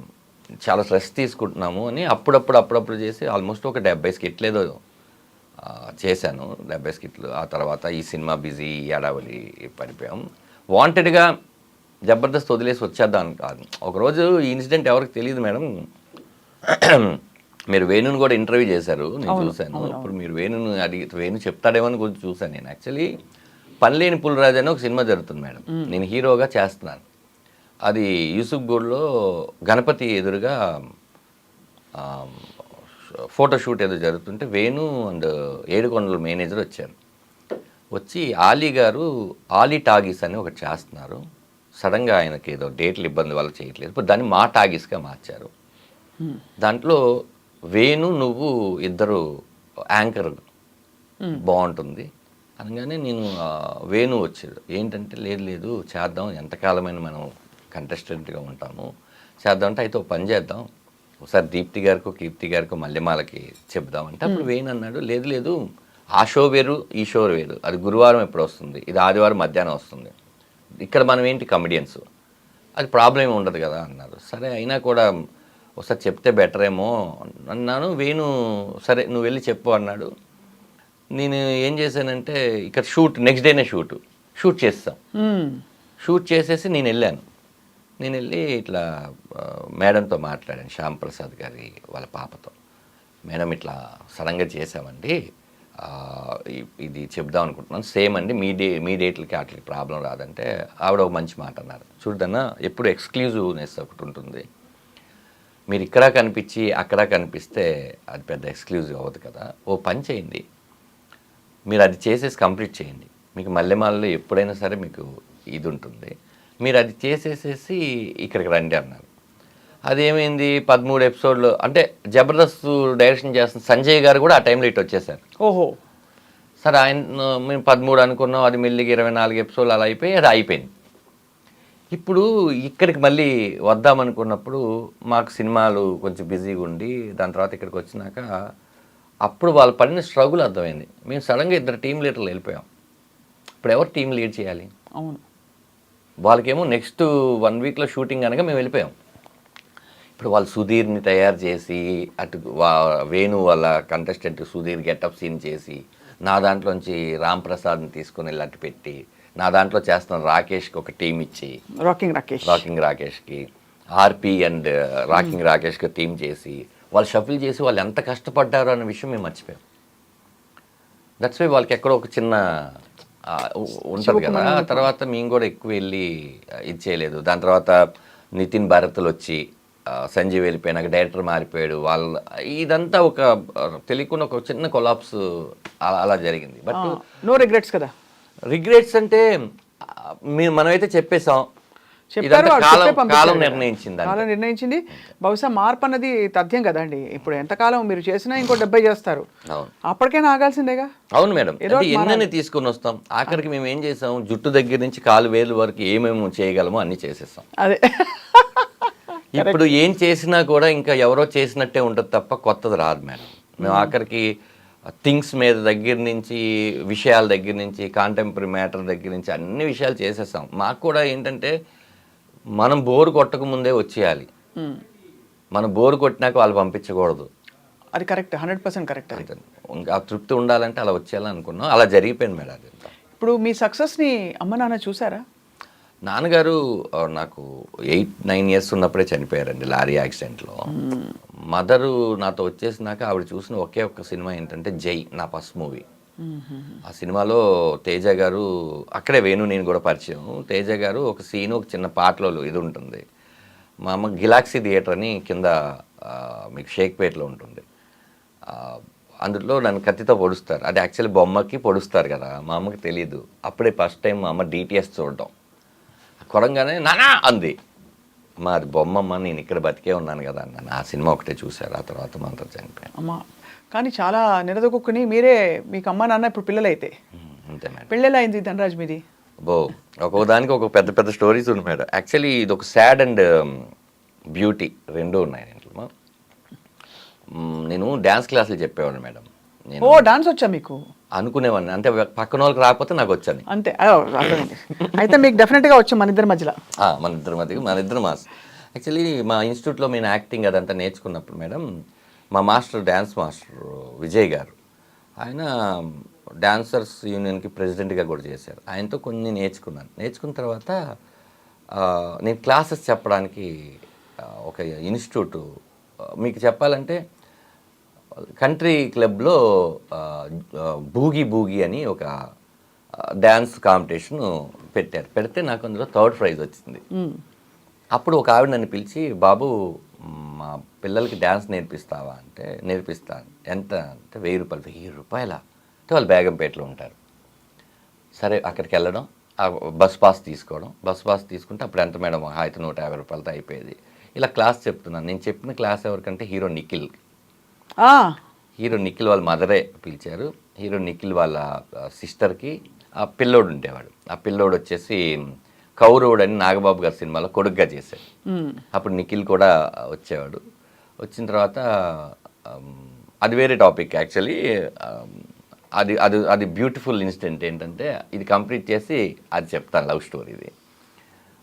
చాలా స్ట్రెస్ తీసుకుంటున్నాము అని అప్పుడప్పుడు చేసి ఆల్మోస్ట్ ఒక 70 స్కిట్లు ఏదో చేశాను. 70 స్కిట్లు. ఆ తర్వాత ఈ సినిమా బిజీ, ఎడావలి పడిపోయాం. వాంటెడ్గా జబర్దస్త్ వదిలేసి వచ్చేద్దాం కాదు. ఒకరోజు ఈ ఇన్సిడెంట్ ఎవరికి తెలియదు మేడం. మీరు వేణుని కూడా ఇంటర్వ్యూ చేశారు, నేను చూశాను. ఇప్పుడు మీరు వేణుని వేణు చెప్తాడేమో అని కొంచెం చూశాను నేను. యాక్చువల్లీ పనిలేని పులిరాజు అని ఒక సినిమా జరుగుతుంది మేడం, నేను హీరోగా చేస్తున్నాను. అది యూసుఫ్ గూడ్లో గణపతి ఎదురుగా ఫోటోషూట్ ఏదో జరుగుతుంటే వేణు అండ్ ఏడుకొండల మేనేజర్ వచ్చారు. వచ్చి ఆలీ గారు ఆలీ టాగీస్ అని ఒకటి చేస్తున్నారు, సడన్గా ఆయనకి ఏదో డేట్లు ఇబ్బంది వల్ల చేయట్లేదు, ఇప్పుడు దాన్ని మా టాగీస్గా మార్చారు. దాంట్లో వేణు నువ్వు ఇద్దరు యాంకర్ బాగుంటుంది అనగానే నేను వేణు వచ్చాడు. ఏంటంటే లేదు చేద్దాం, ఎంతకాలమైన మనం కంటెస్టెంట్గా ఉంటాము, చేద్దామంటే అయితే ఒక పని చేద్దాం, ఒకసారి దీప్తి గారికో కీర్తి గారికో మల్లెమాలకి చెప్దామంటే అప్పుడు వేణు అన్నాడు, లేదు ఆ షో వేరు ఈ షో వేరు, అది గురువారం ఎప్పుడు వస్తుంది, ఇది ఆదివారం మధ్యాహ్నం వస్తుంది, ఇక్కడ మనం ఏంటి కమెడియన్స్, అది ప్రాబ్లం ఏమి ఉండదు కదా అన్నారు. సరే అయినా కూడా ఒకసారి చెప్తే బెటర్ ఏమో అన్నాను. వేణు సరే నువ్వు వెళ్ళి చెప్పు అన్నాడు. నేను ఏం చేశానంటే ఇక్కడ నెక్స్ట్ డేనే షూట్ చేస్తాం. షూట్ చేసేసి నేను వెళ్ళి ఇట్లా మేడంతో మాట్లాడాను, శ్యామ్ ప్రసాద్ గారి వాళ్ళ పాపతో. మేడం ఇట్లా సడన్గా చేసామండి, ఇది చెప్దాం అనుకుంటున్నాను, సేమ్ అండి మీ డేట్లకి వాటికి ప్రాబ్లం రాదంటే ఆవిడ ఒక మంచి మాట అన్నారు. చూడదన్నా ఎప్పుడు ఎక్స్క్లూజివ్నెస్ ఒకటి ఉంటుంది, మీరు ఇక్కడ కనిపించి అక్కడ కనిపిస్తే అది పెద్ద ఎక్స్క్లూజివ్ అవ్వదు కదా, ఓ పని చేయండి, మీరు అది చేసేసి కంప్లీట్ చేయండి, మీకు మల్లెమాలలో ఎప్పుడైనా సరే మీకు ఇది ఉంటుంది, మీరు అది చేసేసేసి ఇక్కడికి రండి అన్నారు. అదేమైంది 13 ఎపిసోడ్లు అంటే జబర్దస్త్ డైరెక్షన్ చేస్తున్న సంజయ్ గారు కూడా ఆ టైంలో ఇటు వచ్చేసారు. ఓహో సరే ఆయన మేము 13 అనుకున్నాం, అది మెల్లిగా 24 ఎపిసోడ్లు అలా అయిపోయి అది అయిపోయింది. ఇప్పుడు ఇక్కడికి మళ్ళీ వద్దామనుకున్నప్పుడు మాకు సినిమాలు కొంచెం బిజీగా ఉండి దాని తర్వాత ఇక్కడికి వచ్చినాక అప్పుడు వాళ్ళు పడిన స్ట్రగుల్ అర్థమైంది. మేము సడన్గా 2 టీమ్ లీడర్లు వెళ్ళిపోయాం. ఇప్పుడు ఎవరు టీం లీడ్ చేయాలి? అవును, వాళ్ళకేమో నెక్స్ట్ 1 వీక్లో షూటింగ్ అనగా మేము వెళ్ళిపోయాం. ఇప్పుడు వాళ్ళు సుధీర్ని తయారు చేసి అటు వేణు వాళ్ళ కంటెస్టెంట్ సుధీర్ గెటప్ సీన్ చేసి నా దాంట్లోంచి రామ్ ప్రసాద్ని తీసుకొని వెళ్ళి అటు పెట్టి నా దాంట్లో చేస్తున్న రాకేష్కి ఒక టీం ఇచ్చి రాకింగ్ రాకేష్కి ఆర్పి అండ్ రాకింగ్ రాకేష్కి టీం చేసి వాళ్ళు షఫిల్ చేసి వాళ్ళు ఎంత కష్టపడ్డారో అనే విషయం మేము మర్చిపోయాం. దట్స్ వై వాళ్ళకి ఎక్కడో ఒక చిన్న ఉంటుంది కదా. తర్వాత మేము కూడా ఎక్కువ వెళ్ళి ఇది చేయలేదు. దాని తర్వాత నితిన్ భారత్లు వచ్చి సంజీవ్ వెళ్ళిపోయినాక డైరెక్టర్ మారిపోయాడు. ఇదంతా ఒక తెలియకుండా ఒక చిన్న కొలాప్స్ అలా జరిగింది. బట్ నో రిగ్రెట్స్ కదా. రిగ్రెట్స్ అంటే మనమైతే చెప్పేసాం, కాలం నిర్ణయించింది. బహుశా మార్పు అన్నది తథ్యం కదండి. ఇప్పుడు ఎంతకాలం మీరు చేసినా ఇంకో 70 చేస్తారు, అప్పటికైనా ఆగాల్సిందేగా. అవును మేడం, ఎన్నెన్ని తీసుకొని వస్తాం. ఆఖరికి మేము ఏం చేసాం, జుట్టు దగ్గర నుంచి కాలు వేలు వరకు ఏమేమి చేయగలమో అన్ని చేసేస్తాం. అదే ఇప్పుడు ఏం చేసినా కూడా ఇంకా ఎవరో చేసినట్టే ఉంటుంది తప్ప కొత్తది రాదు మేడం. మేము ఆఖరికి థింగ్స్ మీద దగ్గర నుంచి, విషయాల దగ్గర నుంచి, కాంటెంపరీ మ్యాటర్ దగ్గర నుంచి అన్ని విషయాలు చేసేస్తాం. మాకు కూడా ఏంటంటే మనం బోరు కొట్టక ముందే వచ్చేయాలి, మనం బోరు కొట్టినాక వాళ్ళు పంపించకూడదు. అది కరెక్ట్, 100% కరెక్ట్. ఇంకా తృప్తి ఉండాలంటే అలా వచ్చేయాలని అనుకున్నాం. అలా జరిగిపోయింది మేడం. అది ఇప్పుడు మీ సక్సెస్ని అమ్మ నాన్న చూసారా? నాన్నగారు నాకు 8-9 ఇయర్స్ ఉన్నప్పుడే చనిపోయారండి లారీ యాక్సిడెంట్లో. మదరు నాతో వచ్చేసినాక ఆవిడ చూసిన ఒకే ఒక్క సినిమా ఏంటంటే జై, నా ఫస్ట్ మూవీ. ఆ సినిమాలో తేజ గారు, అక్కడే వేణు నేను కూడా పరిచయం. తేజ గారు ఒక సీను, ఒక చిన్న పాటలో ఇది ఉంటుంది. మా అమ్మ గిలాక్సీ థియేటర్ అని కింద మీకు షేక్పేట్లో ఉంటుంది, అందులో నన్ను కత్తితో పొడుస్తారు. అది యాక్చువల్లీ బొమ్మకి పొడుస్తారు కదా, మా అమ్మకి తెలీదు. అప్పుడే ఫస్ట్ టైం మా అమ్మ డిటిఎస్ చూడడం. కొరంగానే నానా అంది, అమ్మ అది బొమ్మమ్మ, నేను ఇక్కడ బతికే ఉన్నాను కదా అన్నాను. ఆ సినిమా ఒకటే చూశారు, ఆ తర్వాత మా అంతా చనిపోయాను. అమ్మ కానీ చాలా నిలదొక్కుని మీరే, మీకు అమ్మ నాన్న ఇప్పుడు పిల్లలైతే అంతే మేడం. పెళ్ళెలా అయింది ధనరాజ్ మీది? ఒక్కొక్కదానికి ఒక పెద్ద పెద్ద స్టోరీస్ ఉన్నాయి మేడం. యాక్చువల్లీ ఇది ఒక సాడ్ అండ్ బ్యూటీ రెండూ ఉన్నాయి దీంట్లో. నేను డ్యాన్స్ క్లాసులు చెప్పేవాడిని మేడం. నేను ఓ డాన్స్ వచ్చా మీకు? అనుకునేవాడిని, అంటే పక్కన వాళ్ళకి రాకపోతే నాకు వచ్చాను. అంతే, అర్థమైంది. అయితే మీకు డెఫినెట్గా వచ్చా మన ఇద్దరి మధ్యలో. మన ఇద్దరు మాస్. యాక్చువల్లీ మా ఇన్స్టిట్యూట్లో నేను యాక్టింగ్ అదంతా నేర్చుకున్నప్పుడు మేడం, మా మాస్టర్ డ్యాన్స్ మాస్టర్ విజయ్ గారు, ఆయన డాన్సర్స్ యూనియన్కి ప్రెసిడెంట్గా కూడా చేశారు. ఆయనతో కొన్ని నేర్చుకున్న తర్వాత నేను క్లాసెస్ చెప్పడానికి ఒక ఇన్స్టిట్యూట్, మీకు చెప్పాలంటే కంట్రీ క్లబ్లో బూగి అని ఒక డ్యాన్స్ కాంపిటీషన్ పెడితే నాకు అందులో 3rd ప్రైజ్ వచ్చింది. అప్పుడు ఒక ఆవిడ నన్ను పిలిచి, బాబు మా పిల్లలకి డ్యాన్స్ నేర్పిస్తావా అంటే, నేర్పిస్తాను. ఎంత అంటే 1000 రూపాయలు. 1000 రూపాయలా అంటే వాళ్ళు బేగంపేటలో ఉంటారు. సరే అక్కడికి వెళ్ళడం, బస్ పాస్ తీసుకోవడం, బస్ పాస్ తీసుకుంటే అప్పుడు ఎంత మేడం అయితే 150 రూపాయలతో అయిపోయేది. ఇలా క్లాస్ చెప్తున్నాను. నేను చెప్పిన క్లాస్ ఎవరికంటే హీరో నిఖిల్ వాళ్ళ మదరే పిలిచారు. హీరో నిఖిల్ వాళ్ళ సిస్టర్కి ఆ పిల్లోడు ఉండేవాడు. ఆ పిల్లోడు వచ్చేసి కౌరవుడు అని నాగబాబు గారి సినిమాలో కొడుగ్గా చేశాడు. అప్పుడు నిఖిల్ కూడా వచ్చేవాడు. వచ్చిన తర్వాత అది వేరే టాపిక్ యాక్చువల్లీ. అది అది అది బ్యూటిఫుల్ ఇన్సిడెంట్ ఏంటంటే, ఇది కంప్లీట్ చేసి అది చెప్తాను, లవ్ స్టోరీ ఇది.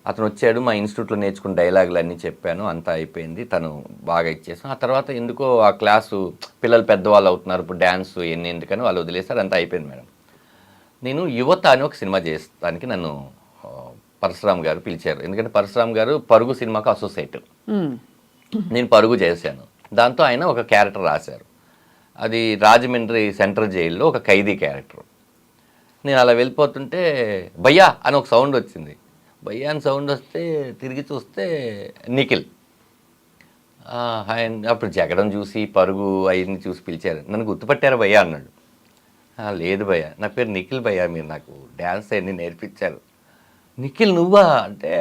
అతను వచ్చాడు, మా ఇన్స్టిట్యూట్లో నేర్చుకున్న డైలాగులు అన్నీ చెప్పాను, అంతా అయిపోయింది, తను బాగా ఇచ్చేసాం. ఆ తర్వాత ఎందుకో ఆ క్లాసు పిల్లలు పెద్దవాళ్ళు అవుతున్నారు, ఇప్పుడు డ్యాన్స్ ఎందుకని వాళ్ళు వదిలేశారు, అంతా అయిపోయింది మేడం. నేను యువత అని ఒక సినిమా చేస్తానికి నన్ను పరశురామ్ గారు పిలిచారు. ఎందుకంటే పరశురామ్ గారు పరుగు సినిమాకు అసోసియేట్. నేను పరుగు చేశాను. దాంతో ఆయన ఒక క్యారెక్టర్ రాశారు. అది రాజమండ్రి సెంట్రల్ జైల్లో ఒక ఖైదీ క్యారెక్టర్. నేను అలా వెళ్ళిపోతుంటే భయ్యా అని ఒక సౌండ్ వచ్చింది. భయ్యా అని సౌండ్ వస్తే తిరిగి చూస్తే నిఖిల్. అప్పుడు జగడం చూసి పరుగు అవన్నీ చూసి పిలిచారు. నన్ను గుర్తుపట్టారా భయ్యా అన్నాడు. లేదు భయ్యా, నా పేరు నిఖిల్ భయ్యా, మీరు నాకు డ్యాన్స్ అన్నీ నేర్పించారు. నిఖిల్ నువ్వా అంటే,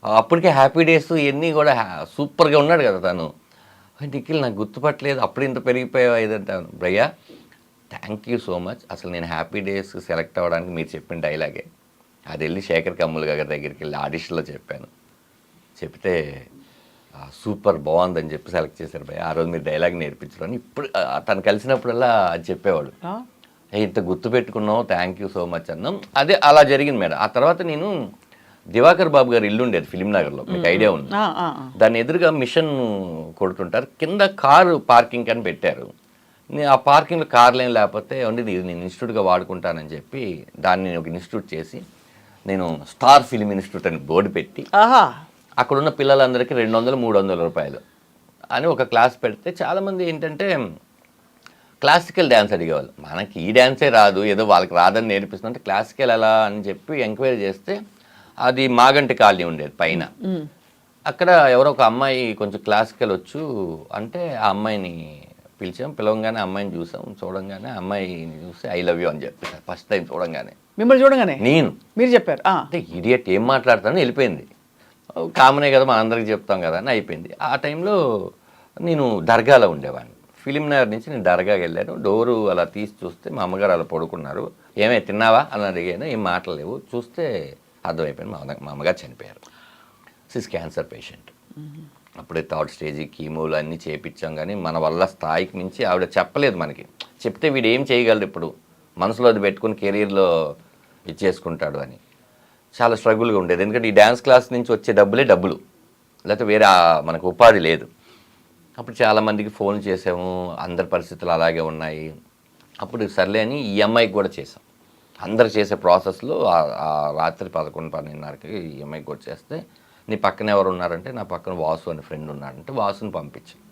అప్పటికే హ్యాపీ డేస్ ఇవన్నీ కూడా సూపర్గా ఉన్నాడు కదా తను. నిఖిల్ నాకు గుర్తుపట్టలేదు, అప్పుడు ఇంత పెరిగిపోయావా ఇదంతా. భయ్యా థ్యాంక్ యూ సో మచ్. అసలు నేను హ్యాపీ డేస్ సెలెక్ట్ అవ్వడానికి మీరు చెప్పిన డైలాగే అది వెళ్ళి శేఖర్ కమ్ముల్ గారి దగ్గరికి వెళ్ళి ఆడిషన్లో చెప్పాను. చెప్తే సూపర్ బాగుందని చెప్పి సెలెక్ట్ చేశారు భయ్య. ఆ రోజు మీరు డైలాగ్ నేర్పించరు అని ఇప్పుడు తను కలిసినప్పుడల్లా అది చెప్పేవాడు. ఇంత గుర్తుపెట్టుకున్నావు, థ్యాంక్ యూ సో మచ్ అన్నాం. అదే అలా జరిగింది మేడం. ఆ తర్వాత నేను దివాకర్ బాబు గారు ఇల్లు ఉండేది ఫిలిం నగర్లో, మీకు ఐడియా ఉంది. దాని ఎదురుగా మిషన్ కొడుతుంటారు, కింద కారు పార్కింగ్ అని పెట్టారు. నేను ఆ పార్కింగ్లో కార్లు ఏం లేకపోతే ఉండి నేను ఇన్స్టిట్యూట్గా వాడుకుంటానని చెప్పి దాన్ని ఒక ఇన్స్టిట్యూట్ చేసి, నేను స్టార్ ఫిలిం ఇన్స్టిట్యూట్ అని బోర్డు పెట్టి అక్కడున్న పిల్లలందరికీ 200-300 రూపాయలు అని ఒక క్లాస్ పెడితే చాలామంది ఏంటంటే క్లాసికల్ డ్యాన్స్ అడిగేవాళ్ళు. మనకి ఈ డ్యాన్సే రాదు, ఏదో వాళ్ళకి రాదని నేర్పిస్తుంటే క్లాసికల్ ఎలా అని చెప్పి ఎంక్వైరీ చేస్తే అది మాగంటి కాలనీ ఉండేది పైన. అక్కడ ఎవరో ఒక అమ్మాయి కొంచెం క్లాసికల్ వచ్చు అంటే ఆ అమ్మాయిని పిలవంగానే అమ్మాయిని చూడంగానే అమ్మాయిని చూసి ఐ లవ్ యూ అని చెప్పేసారు ఫస్ట్ టైం చూడంగానే. మిమ్మల్ని చూడగానే మీరు చెప్పారు అంటే ఇడియట్ ఏం మాట్లాడతానని వెళ్ళిపోయింది. కామనే కదా మన అందరికి చెప్తాం కదా అని అయిపోయింది. ఆ టైంలో నేను దర్గాలో ఉండేవాడిని. ఫిలిం నగర్ నుంచి నేను దర్గాకి వెళ్ళాను. డోరు అలా తీసి చూస్తే మా అమ్మగారు అలా పడుకున్నారు. ఏమే తిన్నావా అని అడిగాను. ఏం మాటలేవు. చూస్తే అర్థమైపోయింది మా అమ్మగారు చనిపోయారు. She's cancer patient. అప్పుడే 3rd స్టేజ్ కీమోలు అన్నీ చేయించాం. కానీ మన వల్ల స్థాయికి మించి ఆవిడ చెప్పలేదు మనకి. చెప్తే వీడు ఏం చేయగలరు ఇప్పుడు, మనసులో అది పెట్టుకుని కెరీర్లో ఇచ్చేసుకుంటాడు అని చాలా స్ట్రగుల్గా ఉండేది. ఎందుకంటే ఈ డ్యాన్స్ క్లాస్ నుంచి వచ్చే డబ్బులు, లేకపోతే వేరే మనకు ఉపాధి లేదు. అప్పుడు చాలామందికి ఫోన్ చేసాము, అందరి పరిస్థితులు అలాగే ఉన్నాయి. అప్పుడు సర్లే అని ఈ అమ్మాయికి కూడా చేసాం. అందరు చేసే ప్రాసెస్లో రాత్రి 11-12:30కి ఈ అమ్మాయికి కూడా చేస్తే, నీ పక్కన ఎవరు ఉన్నారంటే నా పక్కన వాసు అనే ఫ్రెండ్ ఉన్నాడంటే వాసుని పంపించాను.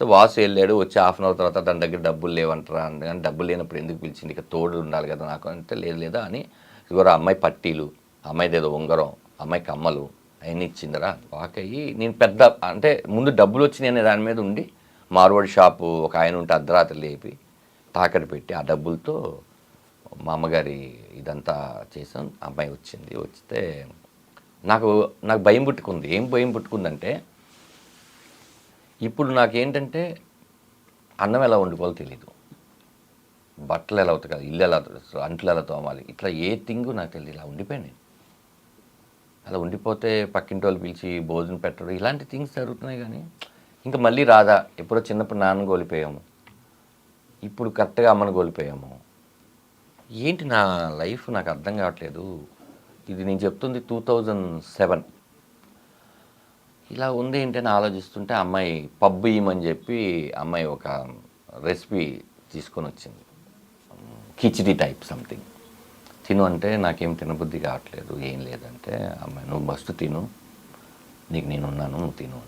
వాసు వెళ్ళాడు. వచ్చి హాఫ్ అన్ అవర్ తర్వాత దాని దగ్గర డబ్బులు లేవంటారా అని, డబ్బులు లేనప్పుడు ఎందుకు పిలిచింది, ఇక తోడు ఉండాలి కదా నాకు అంటే, లేదా అని ఇదిగోరా అమ్మాయి పట్టీలు, అమ్మాయిది ఏదో ఉంగరం, అమ్మాయి కమ్మలు అవన్నీ ఇచ్చిందిరా. వాకయ్యి నేను పెద్ద అంటే ముందు డబ్బులు వచ్చినాయి అనే దాని మీద ఉండి మార్వాడి షాపు ఒక ఆయన ఉంటే అర్ధరాత్రి లేపి తాకట్టు పెట్టి ఆ డబ్బులతో మా అమ్మగారి ఇదంతా చేసాం. అమ్మాయి వచ్చింది. వస్తే నాకు భయం పుట్టుకుంది. ఏం భయం పుట్టుకుందంటే, ఇప్పుడు నాకేంటంటే అన్నం ఎలా వండుకోవాలో తెలీదు. బట్టలు ఎలా ఉతకాలి, ఇల్లు ఎలా అంట్లు ఎలా తోమాలి, ఇట్లా ఏ థింగు నాకు తెలియదు. ఇలా ఉండిపోయాను. అలా ఉండిపోతే పక్కింటి వాళ్ళు పిలిచి భోజనం పెట్టడం ఇలాంటి థింగ్స్ జరుగుతున్నాయి. కానీ ఇంకా మళ్ళీ రాదా, ఎప్పుడో చిన్నప్పుడు నాన్న కోల్పోయాము, ఇప్పుడు కరెక్ట్గా అమ్మను కోల్పోయాము. ఏంటి నా లైఫ్ నాకు అర్థం కావట్లేదు. ఇది నేను చెప్తుంది 2007. ఇలా ఉంది ఏంటని ఆలోచిస్తుంటే అమ్మాయి పబ్ ఇయ్యమని చెప్పి అమ్మాయి ఒక రెసిపీ తీసుకొని వచ్చింది, కిచిడి టైప్ సంథింగ్. తిను అంటే నాకేం తినబుద్ధి కావట్లేదు, ఏం లేదంటే అమ్మాయి నువ్వు ఫస్ట్ తిను, నీకు నేను ఉన్నాను, నువ్వు తిను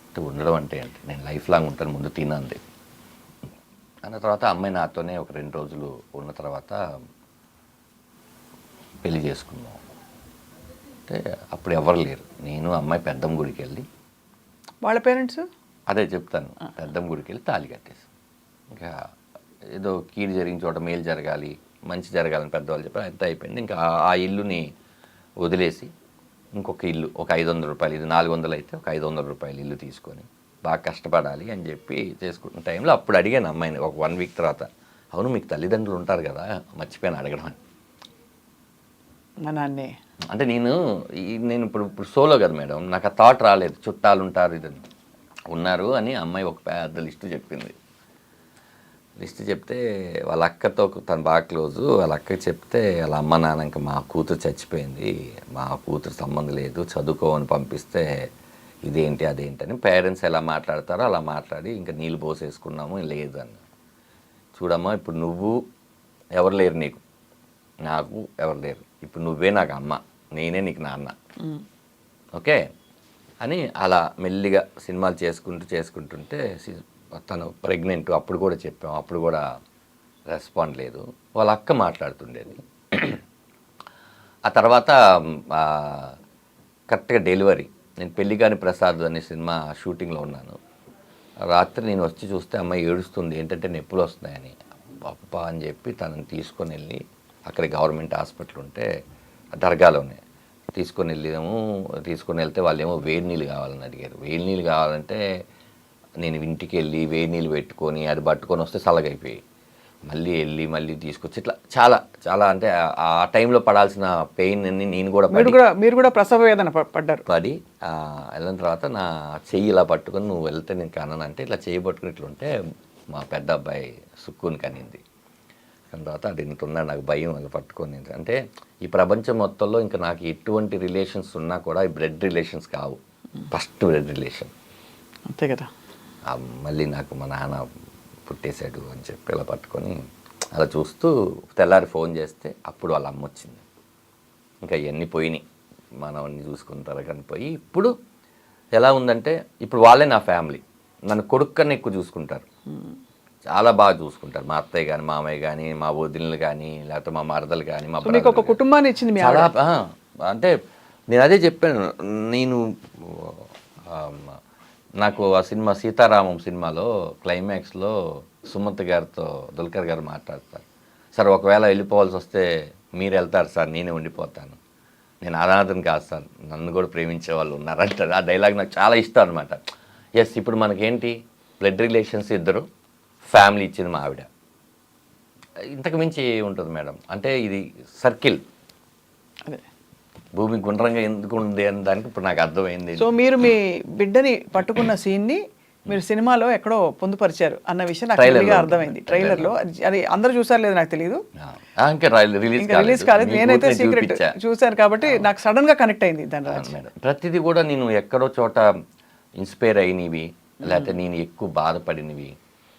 అంటే ఉండడం అంటే ఏంటి, నేను లైఫ్ లాంగ్ ఉంటాను, ముందు తినంది. అన్న తర్వాత అమ్మాయి నాతోనే ఒక 2 రోజులు ఉన్న తర్వాత పెళ్లి చేసుకున్నాం. అంటే అప్పుడు ఎవరు లేరు, నేను అమ్మాయి పెద్దమ్మ గుడికి వెళ్ళి, వాళ్ళ పేరెంట్స్ అదే చెప్తాను, పెద్దమ్మ గుడికి వెళ్ళి తాళి కట్టేసి, ఇంకా ఏదో కీడు జరిగిన చోట మేలు జరగాలి, మంచి జరగాలని పెద్దవాళ్ళు చెప్పారు. అంత అయిపోయింది. ఇంకా ఆ ఇల్లుని వదిలేసి ఇంకొక ఇల్లు, ఒక 500 రూపాయలు, ఇది 400 అయితే ఒక 500 రూపాయలు ఇల్లు తీసుకొని బాగా కష్టపడాలి అని చెప్పి చేసుకుంటున్న టైంలో అప్పుడు అడిగాను అమ్మాయిని ఒక 1 వీక్ తర్వాత, అవును మీకు తల్లిదండ్రులు ఉంటారు కదా, మర్చిపోయాను అడగడం అని. మా నాన్నే అంటే నేను ఇప్పుడు సోలో కదా మేడం, నాకు ఆ థాట్ రాలేదు, చుట్టాలు ఉంటారు ఇది ఉన్నారు అని. అమ్మాయి ఒక పెద్ద లిస్టు చెప్పింది. లిస్ట్ చెప్తే వాళ్ళ అక్కతో తను బాగా క్లోజు, వాళ్ళ అక్కకి చెప్తే వాళ్ళ అమ్మ నాన్న ఇంకా మా కూతురు చచ్చిపోయింది, మా కూతురు సంబంధం లేదు, చదువుకోమని పంపిస్తే ఇదేంటి అదేంటి అని పేరెంట్స్ ఎలా మాట్లాడతారో అలా మాట్లాడి ఇంకా నీళ్ళు పోసేసుకున్నాము. లేదు అని, చూడమ్మా ఇప్పుడు నువ్వు ఎవరు లేరు, నాకు ఎవరు లేరు, ఇప్పుడు నువ్వే నాకు అమ్మ, నేనే నీకు నాన్న, ఓకే అని అలా మెల్లిగా సినిమాలు చేసుకుంటుంటే తను ప్రెగ్నెంట్, అప్పుడు కూడా చెప్పాం, అప్పుడు కూడా రెస్పాండ్ లేదు. వాళ్ళ అక్క మాట్లాడుతుండేది. ఆ తర్వాత కరెక్ట్గా డెలివరీ, నేను పెళ్లిగాని ప్రసాద్ అనే సినిమా షూటింగ్లో ఉన్నాను. రాత్రి నేను వచ్చి చూస్తే అమ్మాయి ఏడుస్తుంది, ఏంటంటే నొప్పులు వస్తున్నాయని. అప్ప అని చెప్పి తనని తీసుకొని వెళ్ళి అక్కడ గవర్నమెంట్ హాస్పిటల్ ఉంటే దర్గాలోనే తీసుకొని వెళ్తే వాళ్ళు ఏమో వేడి నీళ్ళు కావాలని అడిగారు. వేడి నీళ్ళు కావాలంటే నేను ఇంటికి వెళ్ళి వేడి నీళ్ళు పెట్టుకొని అది పట్టుకొని వస్తే చల్లగైపోయాయి. మళ్ళీ తీసుకొచ్చి ఇట్లా చాలా చాలా అంటే ఆ టైంలో పడాల్సిన పెయిన్ అన్ని నేను కూడా మీరు కూడా ప్రసవ వేదన పడ్డారు. పడి వెళ్ళిన తర్వాత నా చెయ్యి ఇలా పట్టుకొని నువ్వు వెళ్తే నేను కన్నానంటే ఇట్లా చెయ్యి పట్టుకుని ఇట్లుంటే మా పెద్ద అబ్బాయి సుక్కుని కనింది. దాని తర్వాత అది ఇంటున్నా నాకు భయం అది పట్టుకొని. అంటే ఈ ప్రపంచం మొత్తంలో ఇంకా నాకు ఎటువంటి రిలేషన్స్ ఉన్నా కూడా ఈ బ్లడ్ రిలేషన్స్ కావు, ఫస్ట్ బ్లడ్ రిలేషన్ అంతే కదా. మళ్ళీ నాకు మా నాన్న పుట్టేశాడు అని చెప్పి ఇలా పట్టుకొని అలా చూస్తూ తెల్లారి ఫోన్ చేస్తే అప్పుడు వాళ్ళ అమ్మ వచ్చింది. ఇంకా ఇవన్నీ పోయినాయి, మనవన్నీ చూసుకుంటారు కానీ పోయి. ఇప్పుడు ఎలా ఉందంటే ఇప్పుడు వాళ్ళే నా ఫ్యామిలీ, నన్ను కొడుకు కన్నా ఎక్కువ చూసుకుంటారు, చాలా బాగా చూసుకుంటారు. మా అత్తయ్య కానీ మామయ్య కానీ మా వదినలు కానీ లేకపోతే మా మరదలు కానీ మా మీకు ఒక కుటుంబాన్ని ఇచ్చింది చాలా. అంటే నేను అదే చెప్పాను, నాకు ఆ సినిమా సీతారామం సినిమాలో క్లైమాక్స్లో సుమంత్ గారితో దుల్కర్ గారు మాట్లాడతారు, సార్ ఒకవేళ వెళ్ళిపోవాల్సి వస్తే మీరు వెళ్తారు సార్, నేనే ఉండిపోతాను, నేను అనాథను కాదు సార్, నన్ను కూడా ప్రేమించే వాళ్ళు ఉన్నారంటారు. ఆ డైలాగ్ నాకు చాలా ఇష్టం అనమాట. ఎస్, ఇప్పుడు మనకేంటి బ్లడ్ రిలేషన్స్ ఇద్దరు, ఫ్యామిలీ ఇచ్చింది మా ఆవిడ, ఇంతకు మించి ఉంటుంది మేడం. అంటే ఇది సర్కిల్, అదే భూమి గుండ్రంగా ఎందుకు ఉంది అని దానికి ఇప్పుడు నాకు అర్థమైంది. సో మీరు మీ బిడ్డని పట్టుకున్న సీన్ని మీరు సినిమాలో ఎక్కడో పొందుపరిచారు అన్న విషయం నాకు క్లియర్గా అర్థమైంది. ట్రైలర్లో అది అందరూ చూసారు లేదు నాకు తెలియదు, రిలీజ్ కాలేదు. నేనైతే సీక్రెట్ చూశాను కాబట్టి నాకు సడన్ గా కనెక్ట్ అయింది ధనరాజ్. ప్రతిదీ కూడా నేను ఎక్కడో చోట ఇన్స్పైర్ అయినవి, లేకపోతే నేను ఎక్కువ బాధపడినవి,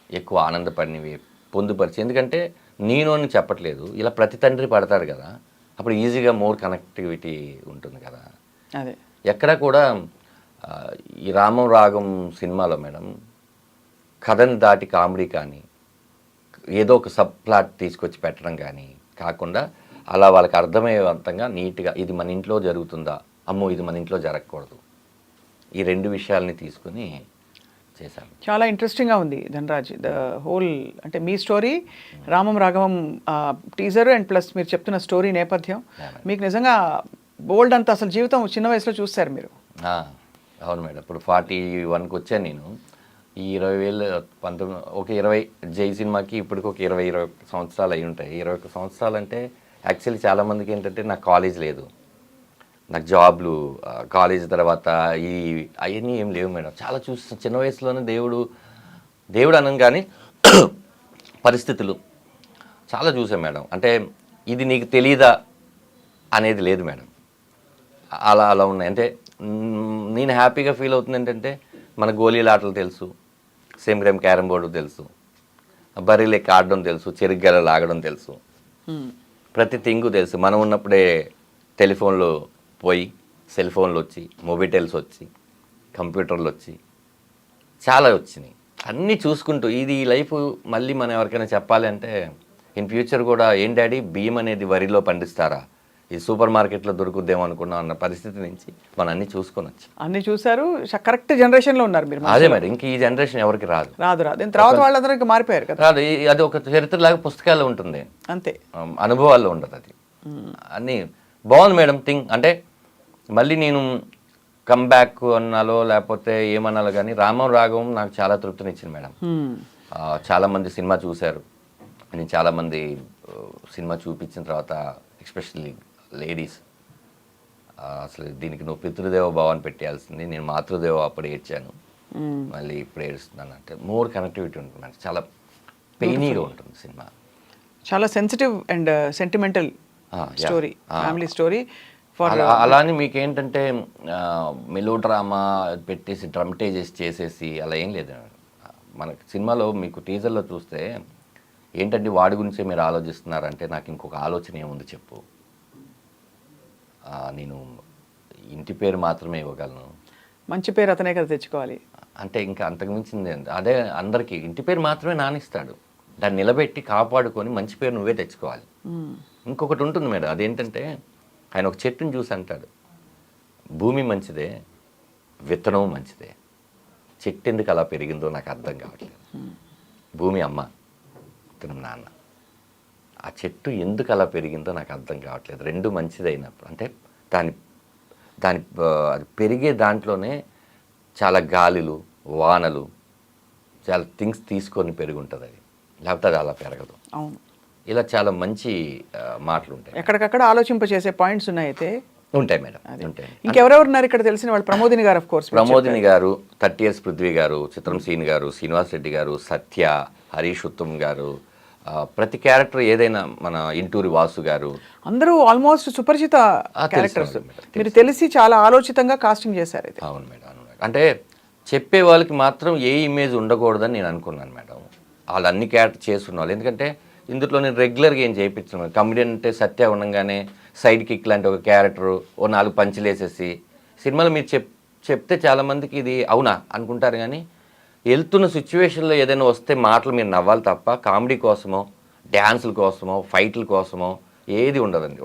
ఎక్కువ ఆనందపడినవి పొందుపరిచి, ఎందుకంటే నేను అని చెప్పట్లేదు, ఇలా ప్రతి తండ్రి పడతాడు కదా, అప్పుడు ఈజీగా మోర్ కనెక్టివిటీ ఉంటుంది కదా. అదే ఎక్కడ కూడా ఈ రామం రాగం సినిమాలో మేడం కథని దాటి కామెడీ కానీ ఏదో ఒక సబ్ ప్లాట్ తీసుకొచ్చి పెట్టడం కానీ కాకుండా అలా వాళ్ళకి అర్థమయ్యేవంతంగా నీట్గా ఇది మన ఇంట్లో జరుగుతుందా, అమ్మో ఇది మన ఇంట్లో జరగకూడదు, ఈ 2 విషయాల్ని తీసుకుని చేశాను. చాలా ఇంట్రెస్టింగ్గా ఉంది ధనరాజ్. ద హోల్ అంటే మీ story, Ramam Raghavam teaser and plus మీరు చెప్తున్న స్టోరీ నేపథ్యం, మీకు నిజంగా బోల్డ్ అంత అసలు జీవితం చిన్న వయసులో చూస్తారు మీరు. అవును మేడం, ఇప్పుడు 41కి వచ్చాను నేను. ఈ 20,000 ఒక 20 జై సినిమాకి ఇప్పటికి ఒక 20 సంవత్సరాలు అయి ఉంటాయి. 21 సంవత్సరాలు అంటే యాక్చువల్లీ చాలామందికి ఏంటంటే నాకు కాలేజ్ లేదు, నాకు జాబ్లు, కాలేజ్ తర్వాత అవన్నీ ఏం లేవు మేడం. చాలా చూసి చిన్న వయసులోనే దేవుడు అనగానే పరిస్థితులు చాలా చూసాం మేడం. అంటే ఇది నీకు తెలీదా అనేది లేదు మేడం. అలా ఉన్నాయి. అంటే నేను హ్యాపీగా ఫీల్ అవుతుంది ఏంటంటే మన గోళీల ఆటలు తెలుసు, సేమ్ గేమ్ క్యారమ్ బోర్డు తెలుసు, బర్రెలెక్కి ఆడడం తెలుసు, చెరుగ్గల లాగడం తెలుసు, ప్రతి థింగు తెలుసు. మనం ఉన్నప్పుడే టెలిఫోన్లు పోయి సెల్ ఫోన్లు వచ్చి, మొబైటెల్స్ వచ్చి, కంప్యూటర్లు వచ్చి చాలా వచ్చినాయి. అన్నీ చూసుకుంటూ ఈ లైఫ్ మళ్ళీ మనం ఎవరికైనా చెప్పాలి అంటే ఇన్ ఫ్యూచర్ కూడా ఏం డాడీ బియ్యం అనేది వరిలో పండిస్తారా, ఈ సూపర్ మార్కెట్లో దొరుకుద్దేమో అనుకున్నాం అన్న పరిస్థితి నుంచి మనం అన్ని చూసుకొనొచ్చు. అన్ని చూసారు, కరెక్ట్ జనరేషన్లో ఉన్నారు మీరు. అదే మరి ఇంక ఈ జనరేషన్ ఎవరికి రాదు. దీని తర్వాత వాళ్ళందరూ ఇంకా మారిపోయారు కదా. రాదు. అది ఒక చరిత్రలాగా పుస్తకాల్లో ఉంటుంది, అంతే, అనుభవాల్లో ఉండదు. అది అన్నీ బాగుంది మేడం థింగ్. అంటే మళ్ళీ నేను కమ్బ్యాక్ అన్నాలో లేకపోతే ఏమన్నాలో కానీ రామం రాఘవం నాకు చాలా తృప్తినిచ్చింది మేడం. చాలామంది సినిమా చూశారు, నేను చాలామంది సినిమా చూపించిన తర్వాత ఎస్పెషల్లీ లేడీస్ అసలు దీనికి నువ్వు పితృదేవ భావాన్ని పెట్టేయాల్సింది, నేను మాతృదేవ అప్పుడు ఏడ్చాను, మళ్ళీ ఇప్పుడు ఏడుస్తున్నాను అంటే మోర్ కనెక్టివిటీ ఉంటుంది అంటే చాలా పెయినీగా ఉంటుంది సినిమా. చాలా sensitive and sentimental story, family story. అలానే మీకేంటంటే మెలో డ్రామా పెట్టేసి డ్రమటైజెస్ చేసేసి అలా ఏం లేదు. మనకి సినిమాలో మీకు టీజర్లో చూస్తే ఏంటంటే వాడి గురించే మీరు ఆలోచిస్తున్నారంటే నాకు ఇంకొక ఆలోచన ఏముంది చెప్పు, నేను ఇంటి పేరు మాత్రమే ఇవ్వగలను, మంచి పేరు అతనే కదా తెచ్చుకోవాలి అంటే ఇంకా అంతకుమించింది అదే. అందరికీ ఇంటి పేరు మాత్రమే నానిస్తాడు, దాన్ని నిలబెట్టి కాపాడుకొని మంచి పేరు నువ్వే తెచ్చుకోవాలి. ఇంకొకటి ఉంటుంది మేడం, అదేంటంటే ఆయన ఒక చెట్టుని చూసి అంటాడు, భూమి మంచిదే, విత్తనం మంచిదే, చెట్టు ఎందుకు అలా పెరిగిందో నాకు అర్థం కావట్లేదు. భూమి అమ్మ, విత్తనం నాన్న, ఆ చెట్టు ఎందుకు అలా పెరిగిందో నాకు అర్థం కావట్లేదు. రెండు మంచిదైనప్పుడు అంటే దాని అది పెరిగే దాంట్లోనే చాలా గాలులు, వానలు, చాలా థింగ్స్ తీసుకొని పెరుగుంటుంది అది, లేకపోతే అది అలా పెరగదు. అవును, ఇలా చాలా మంచి మాటలు ఉంటాయి. ఎక్కడికక్కడ ఆలోచింపచేసే పాయింట్స్ ఉన్నాయి అయితే ఉంటాయి మేడం, ఉంటాయి. ఇంకెవరెవరు ఉన్నారు ఇక్కడ తెలిసిన వాళ్ళు? ప్రమోదిని గారు, ఆఫ్ కోర్స్ ప్రమోదిని గారు, 30 years పృథ్వీ గారు, చిత్రం సీన్ గారు, శ్రీనివాస్ రెడ్డి గారు, సత్య, హరీష్ ఉత్తమ్ గారు, ప్రతి క్యారెక్టర్ ఏదైనా మన ఇంటూరి వాసు గారు, అందరూ ఆల్మోస్ట్ సుపరిచిత క్యారెక్టర్స్. మీరు తెలిసి చాలా ఆలోచితంగా కాస్టింగ్ చేశారు అయితే. అవును మేడం, అవును మేడం. అంటే చెప్పే వాళ్ళకి మాత్రం ఏ ఇమేజ్ ఉండకూడదని నేను అనుకున్నాను మేడం. వాళ్ళు అన్ని క్యారెక్టర్ చేస్తున్న వాళ్ళు, ఎందుకంటే ఇందులో నేను రెగ్యులర్గా ఏం చేయించాను. కమెడియన్ అంటే సత్య ఉండగానే సైడ్ కిక్ లాంటి ఒక క్యారెక్టరు, ఓ 4 పంచులు వేసేసి సినిమాలో మీరు చెప్తే చాలామందికి ఇది అవునా అనుకుంటారు, కానీ వెళ్తున్న సిచ్యువేషన్లో ఏదైనా వస్తే మాటలు మీరు నవ్వాలి తప్ప కామెడీ కోసమో, డ్యాన్సుల కోసమో, ఫైట్ల కోసమో ఏది ఉండదండి.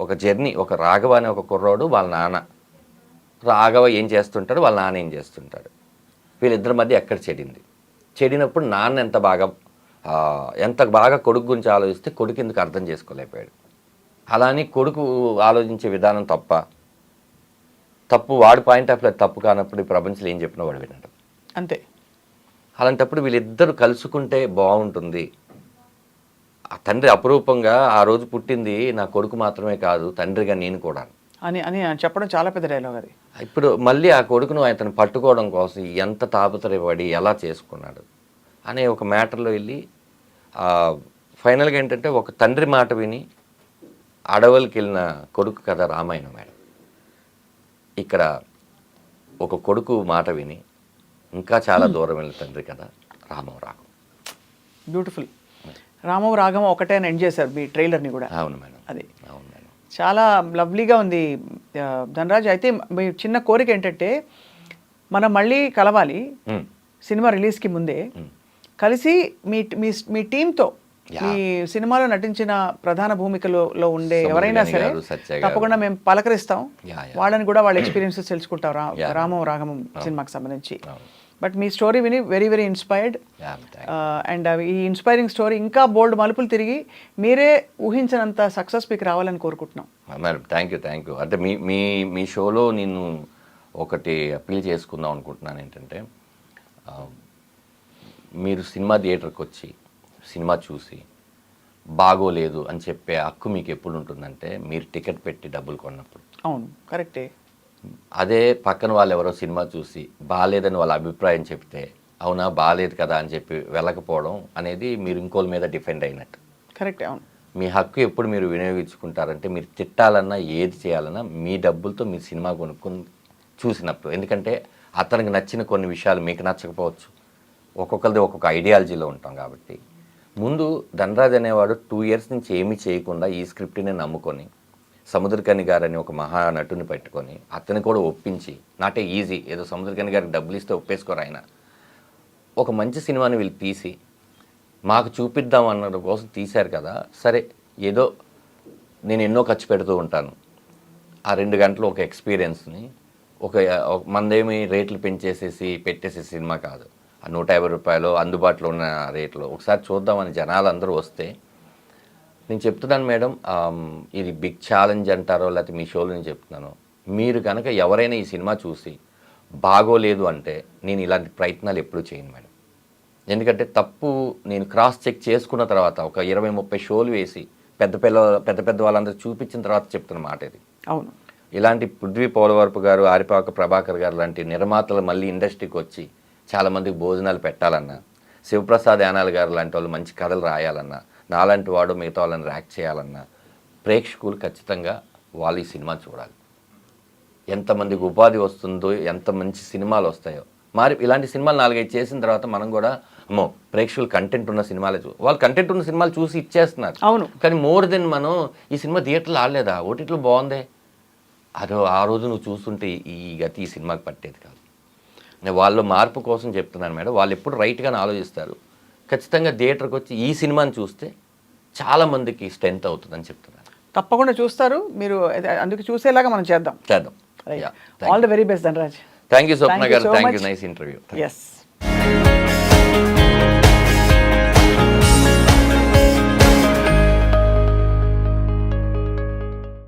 ఒక జర్నీ, ఒక రాఘవ అనే ఒక కుర్రోడు, వాళ్ళ నాన్న రాఘవ ఏం చేస్తుంటాడు, వాళ్ళ నాన్న ఏం చేస్తుంటాడు, వీళ్ళిద్దరి మధ్య ఎక్కడ చెడినప్పుడు నాన్న ఎంత బాగా కొడుకు గురించి ఆలోచిస్తే కొడుకు ఎందుకు అర్థం చేసుకోలేకపోయాడు. అలానే కొడుకు ఆలోచించే విధానం తప్పు వాడి పాయింట్ ఆఫ్ వ్యూ తప్పు కానప్పుడు ఈ ప్రపంచంలో ఏం చెప్పినా వాడు వినడం అంతే. అలాంటప్పుడు వీళ్ళిద్దరూ కలుసుకుంటే బాగుంటుంది. ఆ తండ్రి అపురూపంగా ఆ రోజు పుట్టింది నా కొడుకు మాత్రమే కాదు, తండ్రిగా నేను కూడా అని చెప్పడం చాలా పెద్ద డైలాగ్ అది. ఇప్పుడు మళ్ళీ ఆ కొడుకును అతను పట్టుకోవడం కోసం ఎంత తాపత్రయపడి ఎలా చేసుకున్నాడు అనే ఒక మ్యాటర్లో వెళ్ళి ఫైనల్గా ఏంటంటే ఒక తండ్రి మాట విని అడవులకి వెళ్ళిన కొడుకు కథ రామాయణం మేడం. ఇక్కడ ఒక కొడుకు మాట విని ఇంకా చాలా దూరం వెళ్ళిన తండ్రి కదా రామం రాఘవం. బ్యూటిఫుల్. రామం రాఘవం ఒకటే అని ఎండ్ చేశారు మీ ట్రైలర్ని కూడా. అవును మేడం, అది అవును మేడం, చాలా లవ్లీగా ఉంది. ధనరాజ్, అయితే మీ చిన్న కోరిక ఏంటంటే మనం మళ్ళీ కలవాలి సినిమా రిలీజ్కి ముందే, కలిసి మీ టీంతో ఈ సినిమాలో నటించిన ప్రధాన భూమికలో ఉండే ఎవరైనా సరే తప్పకుండా మేము పలకరిస్తాం, వాళ్ళని కూడా వాళ్ళ ఎక్స్పీరియన్సెస్ తెలుసుకుంటాం రామం రాఘవం సినిమాకి సంబంధించి. బట్ మీ స్టోరీ విని వెరీ వెరీ ఇన్స్పైర్డ్. అండ్ ఈ ఇన్స్పైరింగ్ స్టోరీ ఇంకా బోల్డ్ మలుపులు తిరిగి మీరే ఊహించినంత సక్సెస్ మీకు రావాలని కోరుకుంటున్నాం. Madam thank you. అంటే మీ షోలో నేను ఒకటి అప్పీల్ చేసుకుందాం అనుకుంటున్నాను ఏంటంటే మీరు సినిమా థియేటర్కి వచ్చి సినిమా చూసి బాగోలేదు అని చెప్పే హక్కు మీకు ఎప్పుడు ఉంటుందంటే మీరు టికెట్ పెట్టి డబ్బులు కొన్నప్పుడు. అవును, కరెక్టే. అదే పక్కన వాళ్ళు ఎవరో సినిమా చూసి బాగాలేదని వాళ్ళ అభిప్రాయం చెప్తే అవునా బాగాలేదు కదా అని చెప్పి వెళ్ళకపోవడం అనేది మీరు ఇంకోళ్ళ మీద డిఫెండ్ అయినట్టు. కరెక్టే, అవును. మీ హక్కు ఎప్పుడు మీరు వినియోగించుకుంటారంటే మీరు తిట్టాలన్నా ఏది చేయాలన్నా మీ డబ్బులతో మీరు సినిమా కొనుక్కొని చూసినప్పుడు. ఎందుకంటే అతనికి నచ్చిన కొన్ని విషయాలు మీకు నచ్చకపోవచ్చు, ఒక్కొక్కరిది ఒక్కొక్క ఐడియాలజీలో ఉంటాం కాబట్టి. ముందు ధనరాజ్ అనేవాడు 2 years నుంచి ఏమీ చేయకుండా ఈ స్క్రిప్ట్ని నమ్ముకొని సముద్రకని గారని ఒక మహానటుని పెట్టుకొని అతని కూడా ఒప్పించి, నాటే ఈజీ, ఏదో సముద్రకని గారికి డబ్బులు ఇస్తే ఒప్పేసుకోరు ఆయన. ఒక మంచి సినిమాని వీళ్ళు తీసి మాకు చూపిద్దాం అన్న కోసం తీశారు కదా, సరే ఏదో నేను ఎన్నో ఖర్చు పెడుతూ ఉంటాను, ఆ 2 గంటలు ఒక ఎక్స్పీరియన్స్ని మందేమి రేట్లు పెంచేసేసి పెట్టేసే సినిమా కాదు. ఆ 150 రూపాయలు అందుబాటులో ఉన్న రేట్లో ఒకసారి చూద్దామని జనాలు అందరూ వస్తే, నేను చెప్తున్నాను మేడం, ఇది బిగ్ ఛాలెంజ్ అంటారో లేకపోతే మీ షోలో నేను చెప్తున్నాను, మీరు కనుక ఎవరైనా ఈ సినిమా చూసి బాగోలేదు అంటే నేను ఇలాంటి ప్రయత్నాలు ఎప్పుడూ చేయను మేడం. ఎందుకంటే తప్పు నేను క్రాస్ చెక్ చేసుకున్న తర్వాత ఒక 20-30 షోలు వేసి పెద్ద వాళ్ళందరూ చూపించిన తర్వాత చెప్తున్న మాట ఇది. అవును. ఇలాంటి పృథ్వీ పోలవరపు గారు, ఆరిపాక ప్రభాకర్ గారు లాంటి నిర్మాతలు మళ్ళీ ఇండస్ట్రీకి వచ్చి చాలామందికి భోజనాలు పెట్టాలన్నా, శివప్రసాద్ యానాల్ గారు లాంటి వాళ్ళు మంచి కథలు రాయాలన్నా, నాలాంటి వాడు మిగతా వాళ్ళని ర్యాక్ చేయాలన్నా ప్రేక్షకులు ఖచ్చితంగా వాళ్ళు ఈ సినిమా చూడాలి. ఎంతమందికి ఉపాధి వస్తుందో, ఎంత మంచి సినిమాలు వస్తాయో. మరి ఇలాంటి సినిమాలు 4-5 చేసిన తర్వాత మనం కూడా అమ్మో ప్రేక్షకులు కంటెంట్ ఉన్న సినిమాలే వాళ్ళు కంటెంట్ ఉన్న సినిమాలు చూసి ఇచ్చేస్తున్నారు. అవును. కానీ మోర్ దెన్ మనం ఈ సినిమా థియేటర్లో ఆడలేదా, ఓటీటీలో బాగుందే, అదో ఆ రోజు నువ్వు చూస్తుంటే ఈ గతి ఈ సినిమాకి పట్టేది కాదు. వాళ్ళు మార్పు కోసం చెప్తున్నాను మేడం. వాళ్ళు ఎప్పుడు రైట్గానే ఆలోచిస్తారు. ఖచ్చితంగా థియేటర్కి వచ్చి ఈ సినిమాని చూస్తే చాలామందికి స్ట్రెంత్ అవుతుందని చెప్తున్నారు. తప్పకుండా చూస్తారు మీరు, అందుకు చూసేలాగా మనం చేద్దాం. Yeah, all the very best Dhanraj. Thank you Swapna Thank you గారు, so thank much. You, nice interview. Yes.